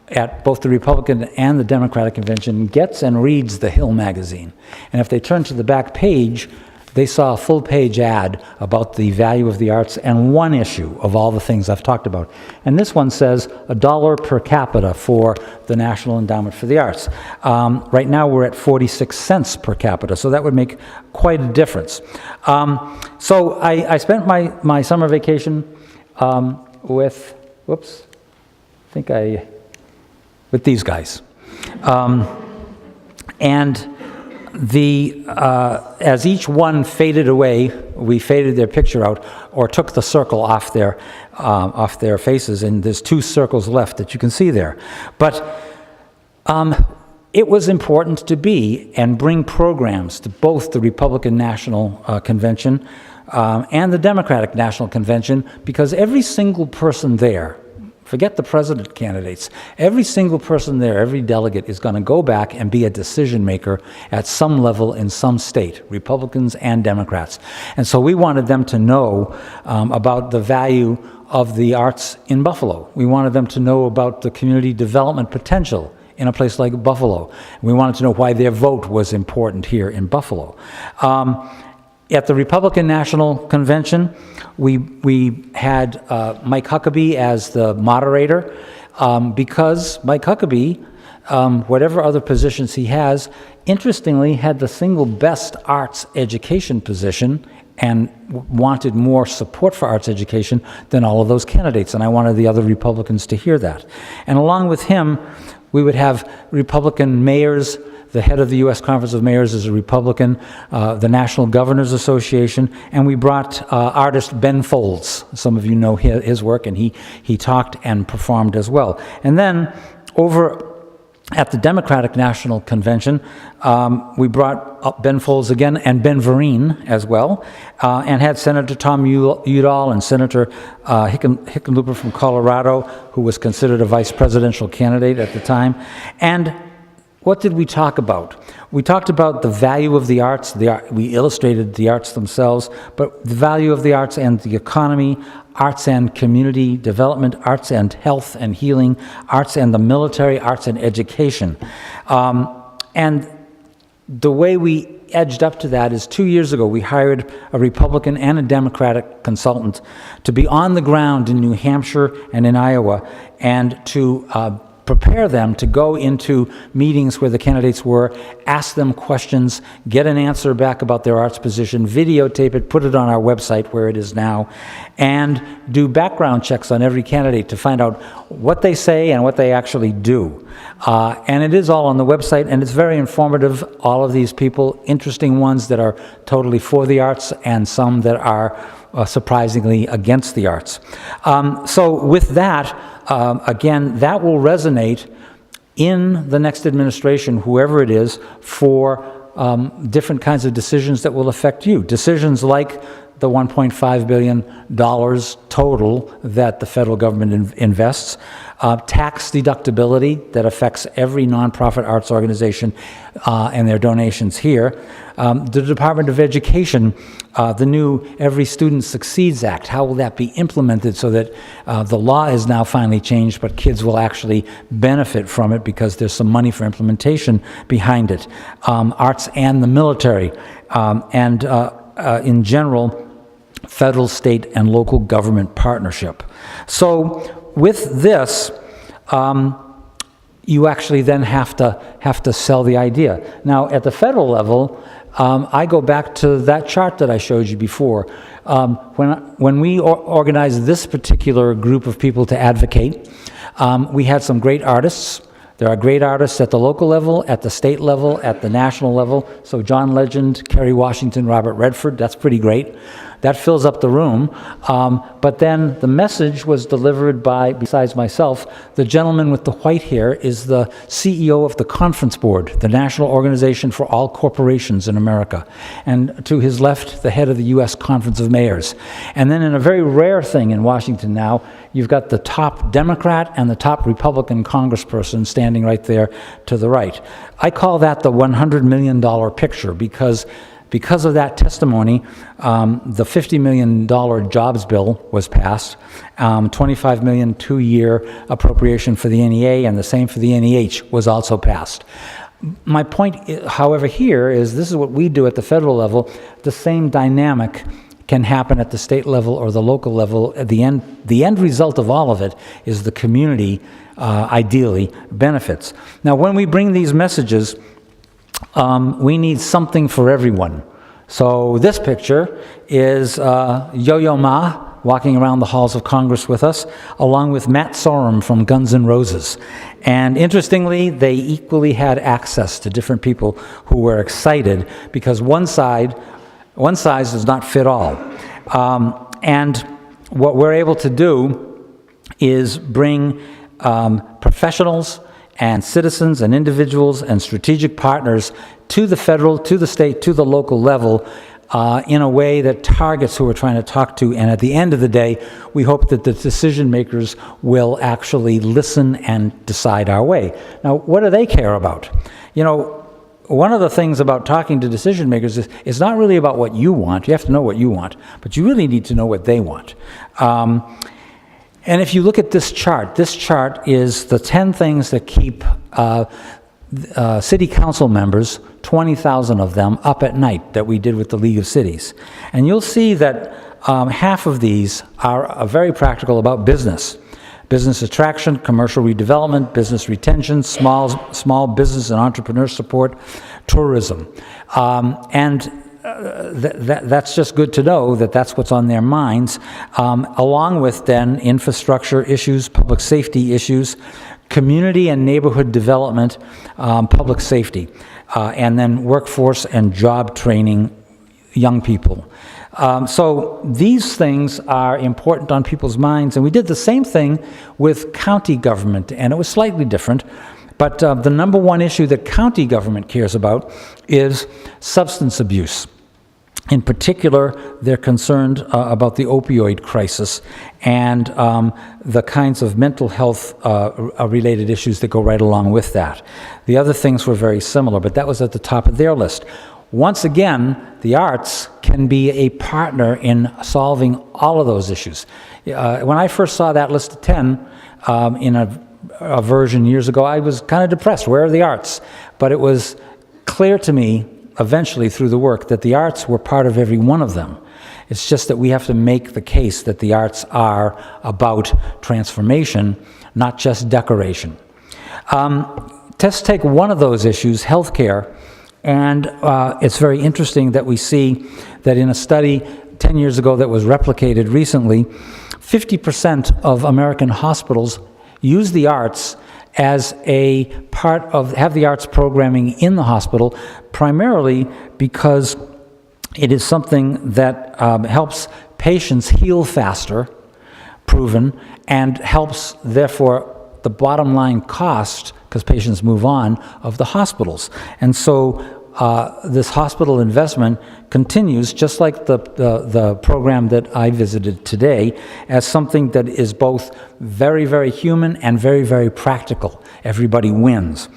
at both the Republican and the Democratic convention gets and reads the Hill magazine. And if they turn to the back page, they saw a full-page ad about the value of the arts and one issue of all the things I've talked about. And this one says $1 per capita for the National Endowment for the Arts. Right now we're at 46 cents per capita, so that would make quite a difference. So I spent my summer vacation with, with these guys. And as each one faded away, we faded their picture out or took the circle off their faces, and there's 2 circles left that you can see there. But it was important to be and bring programs to both the Republican National Convention and the Democratic National Convention, because every single person there, forget the president candidates, every single person there, every delegate is going to go back and be a decision maker at some level in some state, Republicans and Democrats. And so we wanted them to know about the value of the arts in Buffalo. We wanted them to know about the community development potential in a place like Buffalo. We wanted to know why their vote was important here in Buffalo. At the Republican National Convention, we had Mike Huckabee as the moderator because Mike Huckabee, whatever other positions he has, interestingly had the single best arts education position and wanted more support for arts education than all of those candidates. And I wanted the other Republicans to hear that. And along with him, We would have Republican mayors. The head of the U.S. Conference of Mayors is a Republican, the National Governors Association, and we brought artist Ben Folds. Some of you know his work, and he talked and performed as well. And then over at the Democratic National Convention, we brought up Ben Folds again and Ben Vereen as well, and had Senator Tom Udall and Senator Hickenlooper from Colorado, who was considered a vice presidential candidate at the time. And what did we talk about? We talked about the value of the arts. We illustrated the arts themselves, but the value of the arts and the economy, arts and community development, arts and health and healing, arts and the military, arts and education. And the way we edged up to that is 2 years ago, we hired a Republican and a Democratic consultant to be on the ground in New Hampshire and in Iowa and to prepare them to go into meetings where the candidates were, ask them questions, get an answer back about their arts position, videotape it, put it on our website where it is now, and do background checks on every candidate to find out what they say and what they actually do. And it is all on the website, and it's very informative, all of these people, interesting ones that are totally for the arts and some that are surprisingly against the arts. So with that, again, that will resonate in the next administration, whoever it is, for different kinds of decisions that will affect you. Decisions like the $1.5 billion total that the federal government invests, tax deductibility that affects every nonprofit arts organization and their donations here, the Department of Education, the new Every Student Succeeds Act, how will that be implemented so that the law is now finally changed, but kids will actually benefit from it because there's some money for implementation behind it. Arts and the military, and in general, federal, state, and local government partnership. So with this, you actually then have to sell the idea. Now, at the federal level, I go back to that chart that I showed you before. When we organized this particular group of people to advocate, we had some great artists. There are great artists at the local level, at the state level, at the national level. So John Legend, Kerry Washington, Robert Redford, that's pretty great. That fills up the room. But then the message was delivered by, besides myself, the gentleman with the white hair is the CEO of the Conference Board, the National Organization for All Corporations in America. And to his left, the head of the U.S. Conference of Mayors. And then in a very rare thing in Washington now, you've got the top Democrat and the top Republican congressperson standing right there to the right. I call that the $100 million picture because of that testimony, the $50 million jobs bill was passed, $25 million two-year appropriation for the NEA, and the same for the NEH was also passed. My point, however, here is this is what we do at the federal level. The same dynamic can happen at the state level or the local level. At the end result of all of it is the community, ideally, benefits. Now, when we bring these messages, we need something for everyone. So this picture is Yo-Yo Ma walking around the halls of Congress with us, along with Matt Sorum from Guns N' Roses. And interestingly, they equally had access to different people who were excited because one size does not fit all. And what we're able to do is bring professionals and citizens and individuals and strategic partners to the federal, to the state, to the local level in a way that targets who we're trying to talk to. And at the end of the day, we hope that the decision makers will actually listen and decide our way. Now, what do they care about? You know, one of the things about talking to decision makers is it's not really about what you want. You have to know what you want, but you really need to know what they want. And if you look at this chart is the 10 things that keep city council members, 20,000 of them, up at night that we did with the League of Cities. And you'll see that half of these are very practical about business. Business attraction, commercial redevelopment, business retention, small business and entrepreneur support, tourism. That's just good to know that that's what's on their minds, along with then infrastructure issues, public safety issues, community and neighborhood development, public safety, and then workforce and job training young people. So these things are important on people's minds, and we did the same thing with county government, and it was slightly different. But the number one issue that county government cares about is substance abuse. In particular, they're concerned about the opioid crisis and the kinds of mental health related issues that go right along with that. The other things were very similar, but that was at the top of their list. Once again, the arts can be a partner in solving all of those issues. When I first saw that list of 10 in a version years ago, I was kind of depressed. Where are the arts? But it was clear to me eventually through the work that the arts were part of every one of them. It's just that we have to make the case that the arts are about transformation, not just decoration. Let's take one of those issues, healthcare, and it's very interesting that we see that in a study 10 years ago that was replicated recently, 50% of American hospitals use the arts as a part of, have the arts programming in the hospital, primarily because it is something that helps patients heal faster, proven, and helps, therefore, the bottom line cost, because patients move on, of the hospitals. And so this hospital investment continues, just like the program that I visited today, as something that is both very, very human and very, very practical. Everybody wins.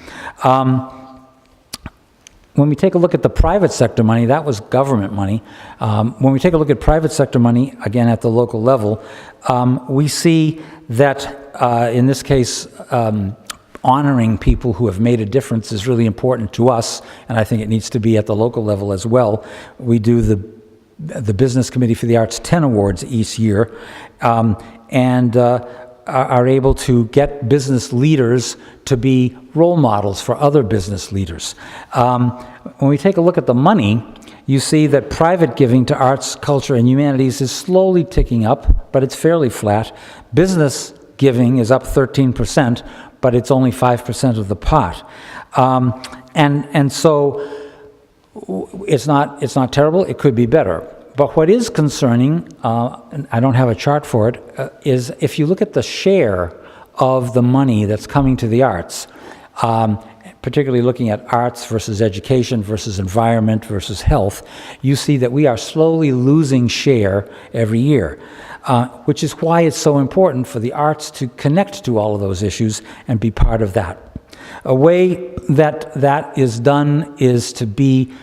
When we take a look at the private sector money, that was government money. When we take a look at private sector money, again at the local level, we see that in this case, honoring people who have made a difference is really important to us, and I think it needs to be at the local level as well. We do the Business Committee for the Arts 10 Awards each year, and are able to get business leaders to be role models for other business leaders. When we take a look at the money, you see that private giving to arts, culture, and humanities is slowly ticking up, but it's fairly flat. Business giving is up 13%, but it's only 5% of the pot. And so it's not terrible, it could be better. But what is concerning, and I don't have a chart for it, is if you look at the share of the money that's coming to the arts, particularly looking at arts versus education versus environment versus health, you see that we are slowly losing share every year, which is why it's so important for the arts to connect to all of those issues and be part of that. A way that that is done is to be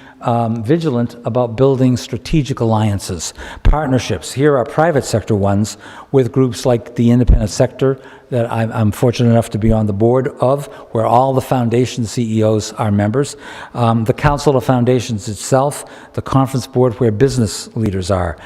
vigilant about building strategic alliances, partnerships. Here are private sector ones with groups like the independent sector that I'm fortunate enough to be on the board of, where all the foundation CEOs are members, the Council of Foundations itself, the conference board where business leaders are.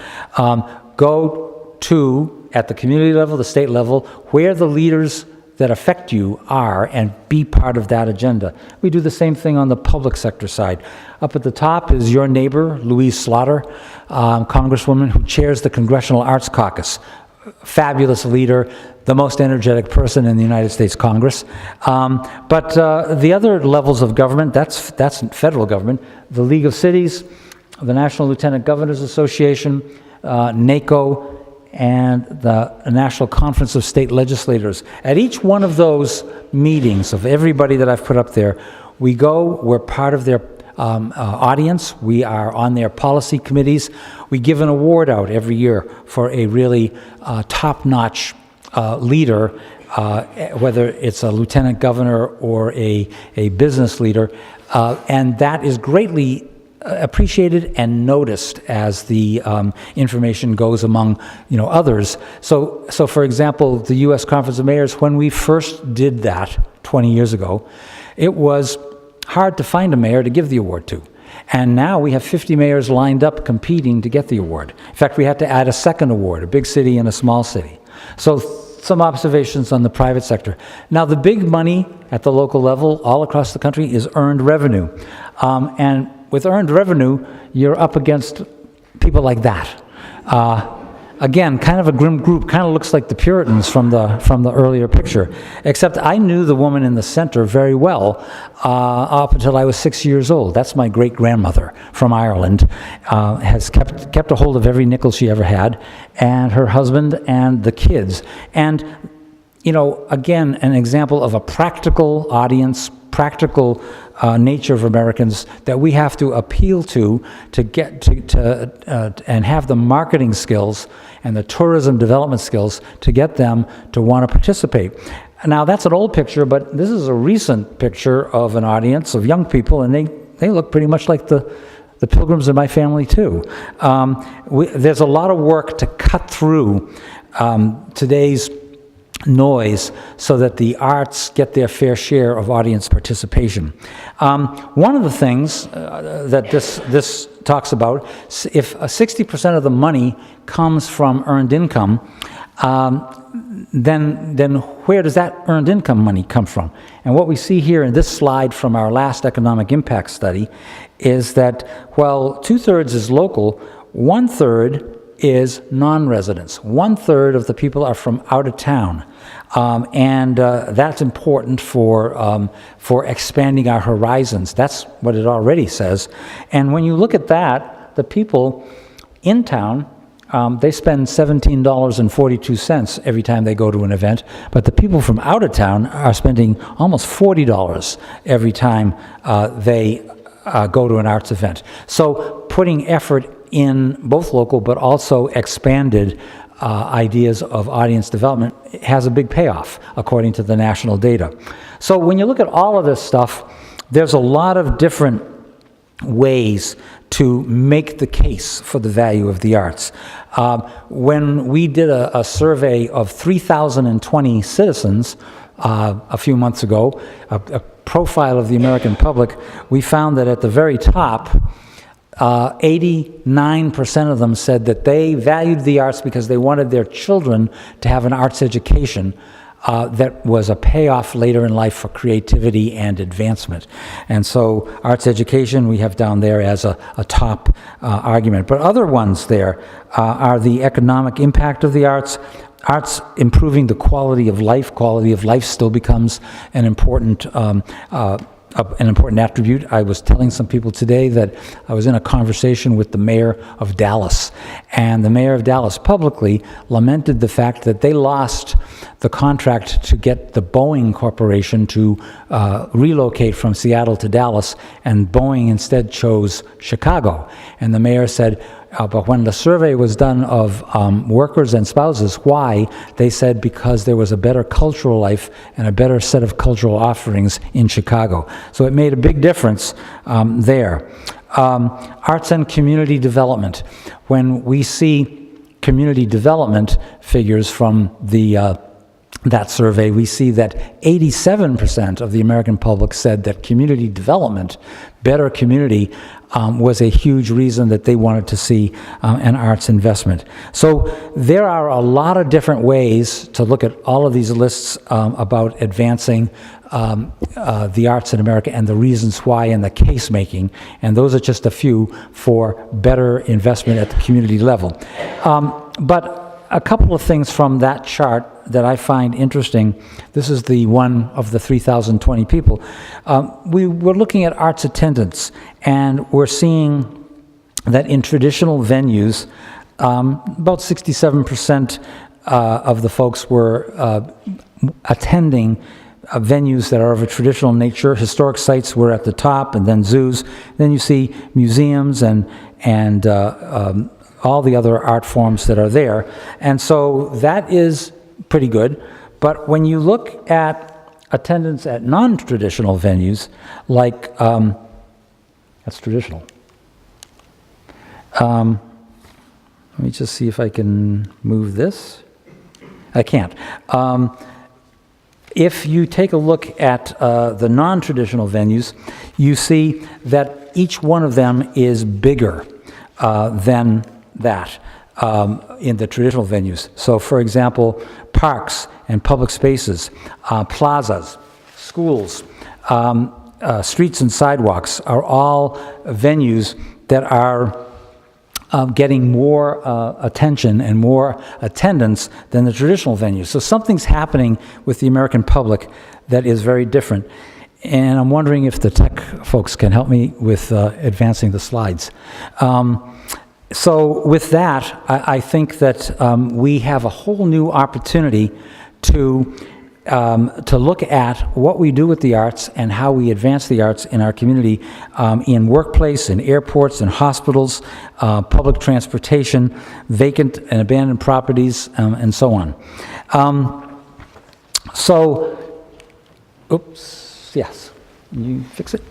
Go to, at the community level, the state level, where the leaders that affect you are, and be part of that agenda. We do the same thing on the public sector side. Up at the top is your neighbor, Louise Slaughter, Congresswoman who chairs the Congressional Arts Caucus. Fabulous leader, the most energetic person in the United States Congress. But the other levels of government, that's federal government, the League of Cities, the National Lieutenant Governors Association, NACO, and the National Conference of State Legislators. At each one of those meetings of everybody that I've put up there, we go, we're part of their audience, we are on their policy committees, we give an award out every year for a really top-notch leader, whether it's a lieutenant governor or a business leader, and that is greatly appreciated and noticed as the information goes among others. So for example, the U.S. Conference of Mayors, when we first did that 20 years ago, it was hard to find a mayor to give the award to. And now we have 50 mayors lined up competing to get the award. In fact, we had to add a second award, a big city and a small city. So some observations on the private sector. Now, the big money at the local level all across the country is earned revenue. And with earned revenue, you're up against people like that. again, kind of a grim group, kind of looks like the Puritans from the earlier picture, except I knew the woman in the center very well up until I was 6 years old. That's my great-grandmother from Ireland, has kept a hold of every nickel she ever had, and her husband and the kids. And, you know, again, an example of a practical audience, practical nature of Americans that we have to appeal to get to and have the marketing skills and the tourism development skills to get them to want to participate. Now, that's an old picture, but this is a recent picture of an audience of young people, and they look pretty much like the Pilgrims in my family, too. There's a lot of work to cut through today's noise so that the arts get their fair share of audience participation. One of the things that this talks about, if 60% of the money comes from earned income, then where does that earned income money come from? And what we see here in this slide from our last economic impact study is that, well, 2/3 is local, 1/3 is non-residents. 1/3 of the people are from out of town. And that's important for expanding our horizons. That's what it already says. And when you look at that, the people in town, they spend $17.42 every time they go to an event, but the people from out of town are spending almost $40 every time they go to an arts event. So putting effort in both local but also expanded ideas of audience development has a big payoff, according to the national data. So when you look at all of this stuff, there's a lot of different ways to make the case for the value of the arts. When we did a survey of 3,020 citizens a few months ago, a profile of the American public, we found that at the very top, 89% of them said that they valued the arts because they wanted their children to have an arts education that was a payoff later in life for creativity and advancement. And so arts education we have down there as a top argument. But other ones there are the economic impact of the arts, arts improving the quality of life. Quality of life still becomes an important attribute. I was telling some people today that I was in a conversation with the mayor of Dallas, and the mayor of Dallas publicly lamented the fact that they lost the contract to get the Boeing Corporation to relocate from Seattle to Dallas, and Boeing instead chose Chicago. And the mayor said, but when the survey was done of workers and spouses, why? They said because there was a better cultural life and a better set of cultural offerings in Chicago. So it made a big difference there. Arts and community development. When we see community development figures from that survey, we see that 87% of the American public said that community development, better community, was a huge reason that they wanted to see an arts investment. So there are a lot of different ways to look at all of these lists about advancing the arts in America and the reasons why and the case making, and those are just a few for better investment at the community level. But a couple of things from that chart that I find interesting. This is the one of the 3,020 people. We were looking at arts attendance, and we're seeing that in traditional venues, about 67% of the folks were attending venues that are of a traditional nature. Historic sites were at the top, and then zoos. Then you see museums and all the other art forms that are there. And so that is pretty good. But when you look at attendance at non-traditional venues, like, that's traditional. Let me just see if I can move this. I can't. If you take a look at the non-traditional venues, you see that each one of them is bigger than that in the traditional venues. So, for example, parks and public spaces, plazas, schools, streets and sidewalks are all venues that are getting more attention and more attendance than the traditional venues. So something's happening with the American public that is very different. And I'm wondering if the tech folks can help me with advancing the slides. So with that, I think that we have a whole new opportunity to look at what we do with the arts and how we advance the arts in our community, in workplace, in airports, in hospitals, public transportation, vacant and abandoned properties, and so on. Oops, yes, you fix it?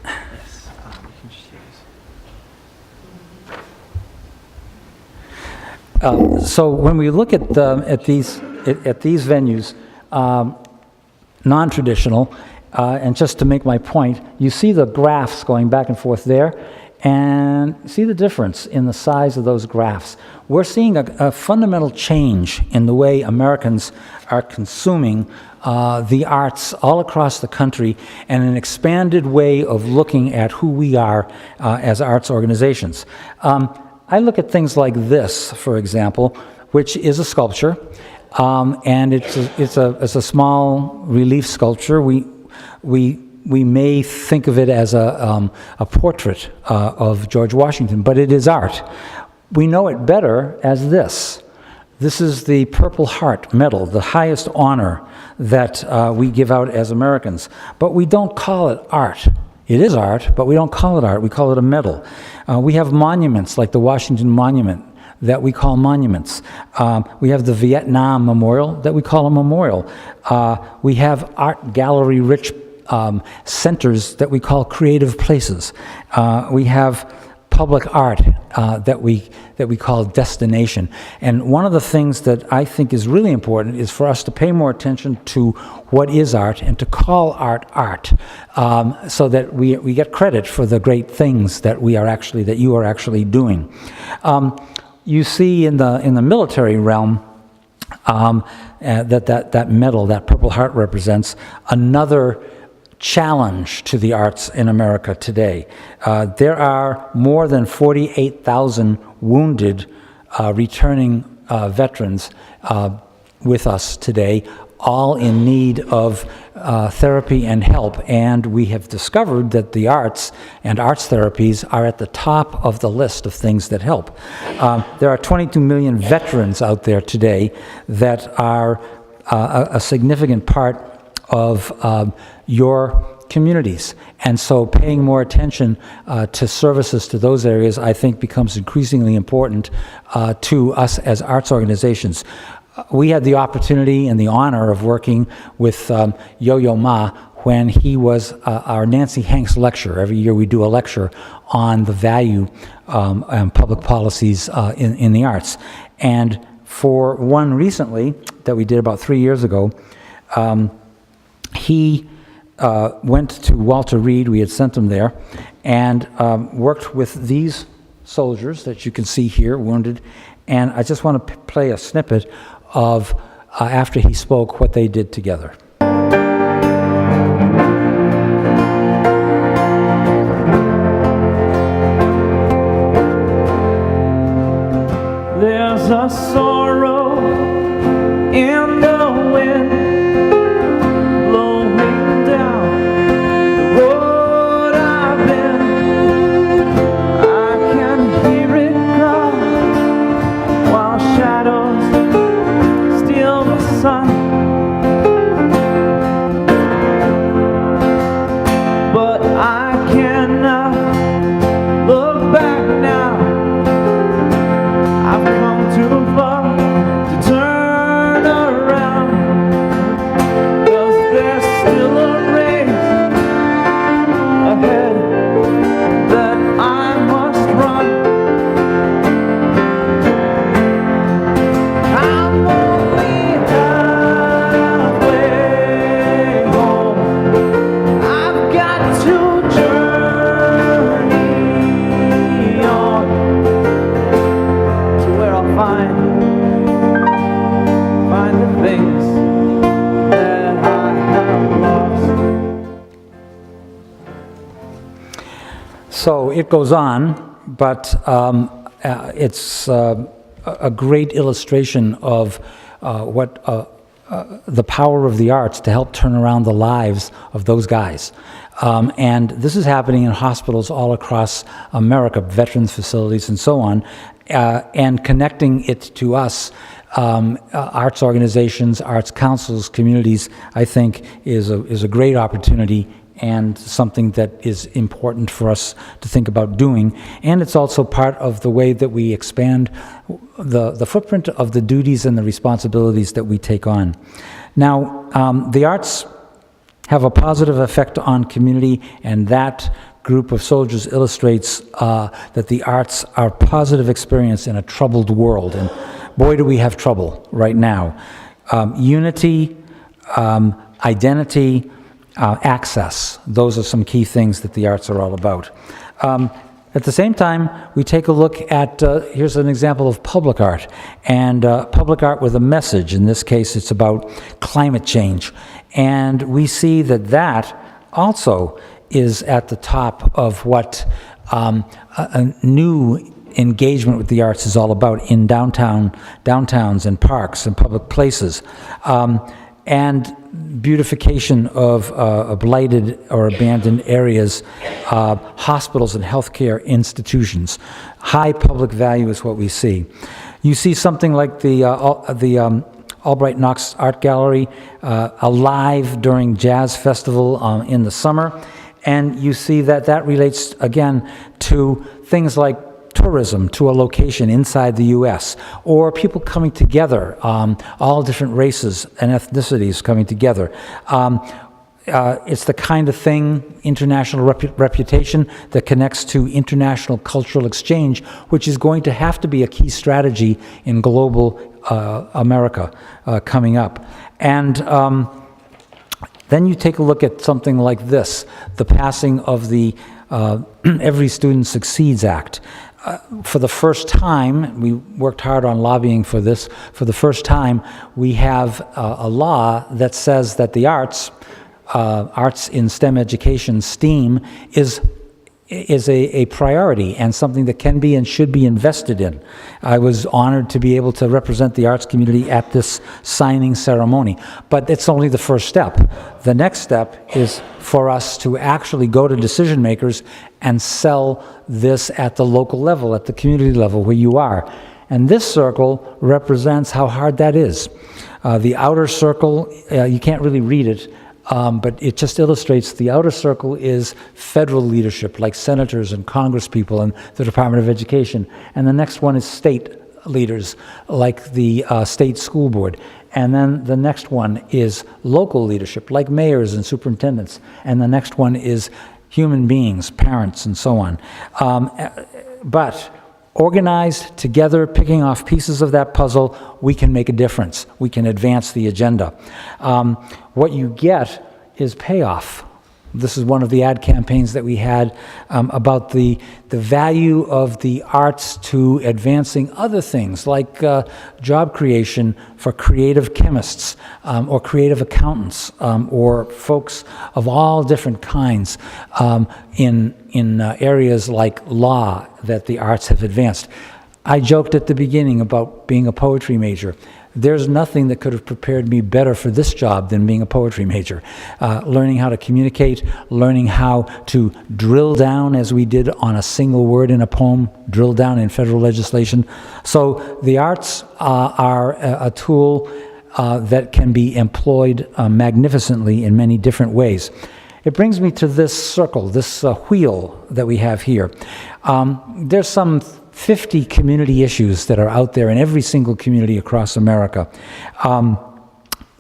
So when we look at these venues, non-traditional, and just to make my point, you see the graphs going back and forth there, and see the difference in the size of those graphs. We're seeing a fundamental change in the way Americans are consuming the arts all across the country, and an expanded way of looking at who we are as arts organizations. I look at things like this, for example, which is a sculpture, and it's a small relief sculpture. We may think of it as a portrait of George Washington, but it is art. We know it better as this. This is the Purple Heart Medal, the highest honor that we give out as Americans, but we don't call it art. It is art, but we don't call it art. We call it a medal. We have monuments like the Washington Monument that we call monuments. We have the Vietnam Memorial that we call a memorial. We have art gallery rich centers that we call creative places. We have public art that we call destination. And one of the things that I think is really important is for us to pay more attention to what is art and to call art art, so that we get credit for the great things that you are actually doing. You see in the military realm that medal, that Purple Heart, represents another challenge to the arts in America today. There are more than 48,000 wounded returning veterans with us today, all in need of therapy and help. And we have discovered that the arts and arts therapies are at the top of the list of things that help. There are 22 million veterans out there today that are a significant part of your communities. And so paying more attention to services to those areas, I think, becomes increasingly important to us as arts organizations. We had the opportunity and the honor of working with Yo-Yo Ma when he was our Nancy Hanks lecturer. Every year we do a lecture on the value and public policies in the arts. And for one recently that we did about 3 years ago, he went to Walter Reed, we had sent him there, and worked with these soldiers that you can see here, wounded. And I just want to play a snippet of, after he spoke, what they did together. There's a sorrow in the wind, So it goes on, but it's a great illustration of what the power of the arts to help turn around the lives of those guys. And this is happening in hospitals all across America, veterans facilities and so on, and connecting it to us, arts organizations, arts councils, communities, I think is a great opportunity and something that is important for us to think about doing. And it's also part of the way that we expand the footprint of the duties and the responsibilities that we take on. Now, the arts have a positive effect on community, and that group of soldiers illustrates that the arts are a positive experience in a troubled world. And boy, do we have trouble right now. Unity, identity, access. Those are some key things that the arts are all about. At the same time, we take a look at, here's an example of public art, and public art with a message. In this case, it's about climate change. And we see that that also is at the top of what a new engagement with the arts is all about in downtowns and parks and public places. And beautification of blighted or abandoned areas, hospitals and healthcare institutions. High public value is what we see. You see something like the Albright Knox Art Gallery alive during Jazz Festival in the summer, and you see that that relates again to things like tourism to a location inside the U.S., or people coming together, all different races and ethnicities coming together. It's the kind of thing, international reputation, that connects to international cultural exchange, which is going to have to be a key strategy in global America coming up. And then you take a look at something like this, the passing of the Every Student Succeeds Act. For the first time, we worked hard on lobbying for this, for the first time we have a law that says that the arts in STEM education, STEAM, is a priority and something that can be and should be invested in. I was honored to be able to represent the arts community at this signing ceremony, but it's only the first step. The next step is for us to actually go to decision makers and sell this at the local level, at the community level where you are. And this circle represents how hard that is. The outer circle, you can't really read it, but it just illustrates the outer circle is federal leadership, like senators and congresspeople and the Department of Education. And the next one is state leaders, like the state school board. And then the next one is local leadership, like mayors and superintendents. And the next one is human beings, parents, and so on. But organized together, picking off pieces of that puzzle, we can make a difference. We can advance the agenda. What you get is payoff. This is one of the ad campaigns that we had about the value of the arts to advancing other things like job creation for creative chemists or creative accountants or folks of all different kinds in areas like law that the arts have advanced. I joked at the beginning about being a poetry major. There's nothing that could have prepared me better for this job than being a poetry major. Learning how to communicate, learning how to drill down, as we did on a single word in a poem, drill down in federal legislation. So the arts are a tool that can be employed magnificently in many different ways. It brings me to this circle, this wheel that we have here. There's some 50 community issues that are out there in every single community across America.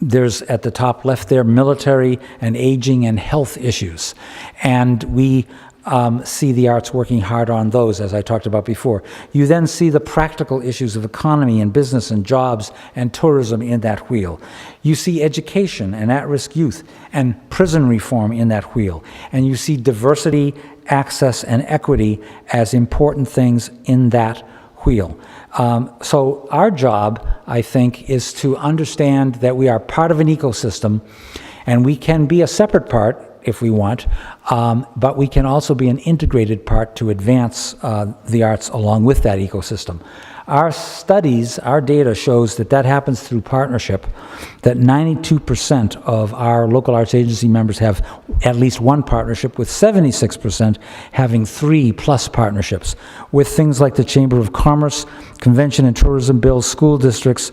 There's at the top left there military and aging and health issues. And we see the arts working hard on those, as I talked about before. You then see the practical issues of economy and business and jobs and tourism in that wheel. You see education and at-risk youth and prison reform in that wheel. And you see diversity, access, and equity as important things in that wheel. So our job, I think, is to understand that we are part of an ecosystem, and we can be a separate part if we want, but we can also be an integrated part to advance the arts along with that ecosystem. Our studies, our data shows that that happens through partnership, that 92% of our local arts agency members have at least one partnership, with 76% having 3+ partnerships, with things like the Chamber of Commerce, Convention and Tourism Bureau, school districts,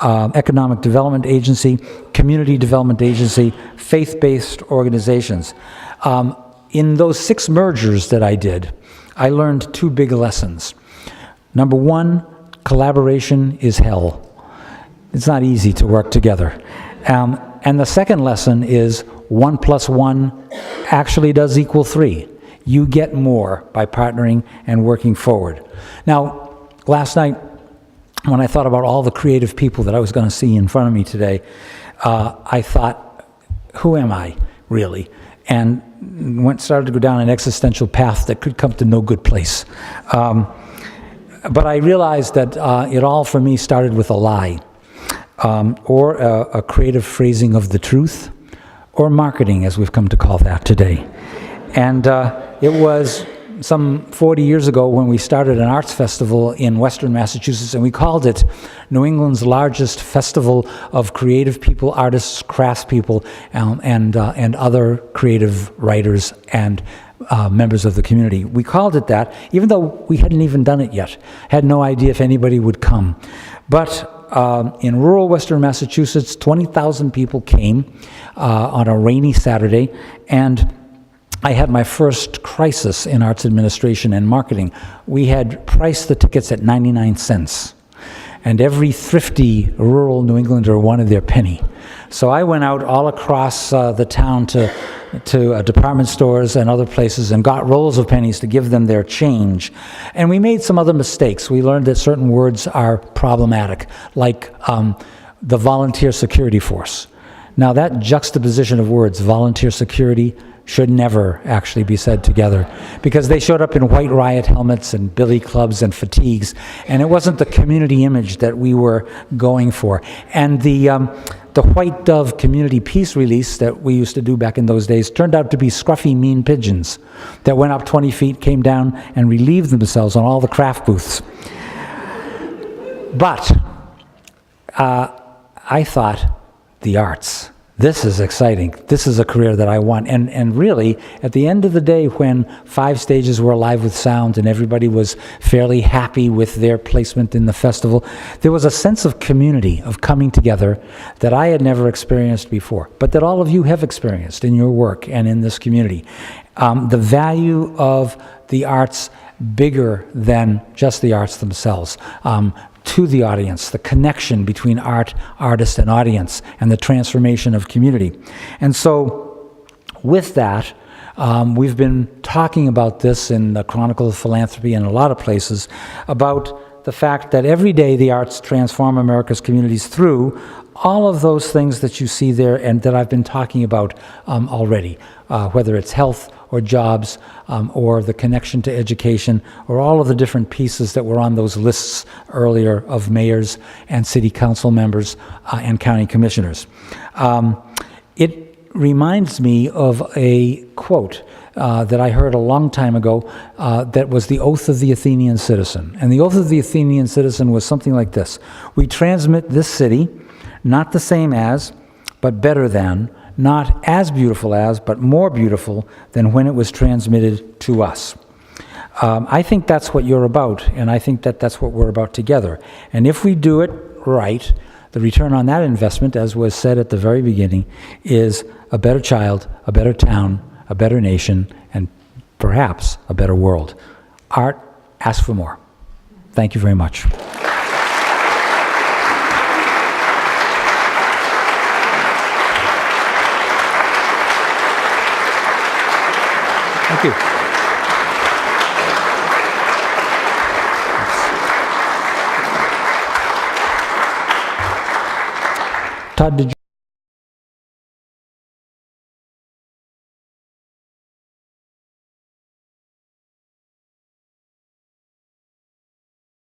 Economic Development Agency, Community Development Agency, faith-based organizations. In those 6 mergers that I did, I learned 2 big lessons. Number 1, collaboration is hell. It's not easy to work together. And the second lesson is 1 + 1 actually does equal 3. You get more by partnering and working forward. Now, last night, when I thought about all the creative people that I was going to see in front of me today, I thought, who am I, really? And started to go down an existential path that could come to no good place. But I realized that it all, for me, started with a lie, or a creative phrasing of the truth, or marketing, as we've come to call that today. And it was some 40 years ago when we started an arts festival in Western Massachusetts, and we called it New England's largest festival of creative people, artists, craftspeople, and other creative writers and members of the community. We called it that, even though we hadn't even done it yet. Had no idea if anybody would come. But in rural Western Massachusetts, 20,000 people came on a rainy Saturday, and I had my first crisis in arts administration and marketing. We had priced the tickets at 99 cents, and every thrifty rural New Englander wanted their penny. So I went out all across the town to department stores and other places and got rolls of pennies to give them their change. And we made some other mistakes. We learned that certain words are problematic, like the volunteer security force. Now that juxtaposition of words, volunteer security, should never actually be said together, because they showed up in white riot helmets and billy clubs and fatigues, and it wasn't the community image that we were going for. And the White Dove community peace release that we used to do back in those days turned out to be scruffy, mean pigeons that went up 20 feet, came down, and relieved themselves on all the craft booths. But I thought, the arts. This is exciting. This is a career that I want. And really, at the end of the day, when 5 stages were alive with sound and everybody was fairly happy with their placement in the festival, there was a sense of community, of coming together, that I had never experienced before, but that all of you have experienced in your work and in this community. The value of the arts bigger than just the arts themselves. To the audience, the connection between art, artist, and audience, and the transformation of community. And so, with that, we've been talking about this in the Chronicle of Philanthropy and a lot of places, about the fact that every day the arts transform America's communities through all of those things that you see there and that I've been talking about already, whether it's health or jobs, or the connection to education, or all of the different pieces that were on those lists earlier of mayors and city council members and county commissioners. It reminds me of a quote that I heard a long time ago that was the oath of the Athenian citizen. And the oath of the Athenian citizen was something like this: we transmit this city, not the same as, but better than, not as beautiful as, but more beautiful than when it was transmitted to us. I think that's what you're about, and I think that that's what we're about together. And if we do it right, the return on that investment, as was said at the very beginning, is a better child, a better town, a better nation, and perhaps a better world. Art, ask for more. Thank you very much. Thank you. Todd, did you?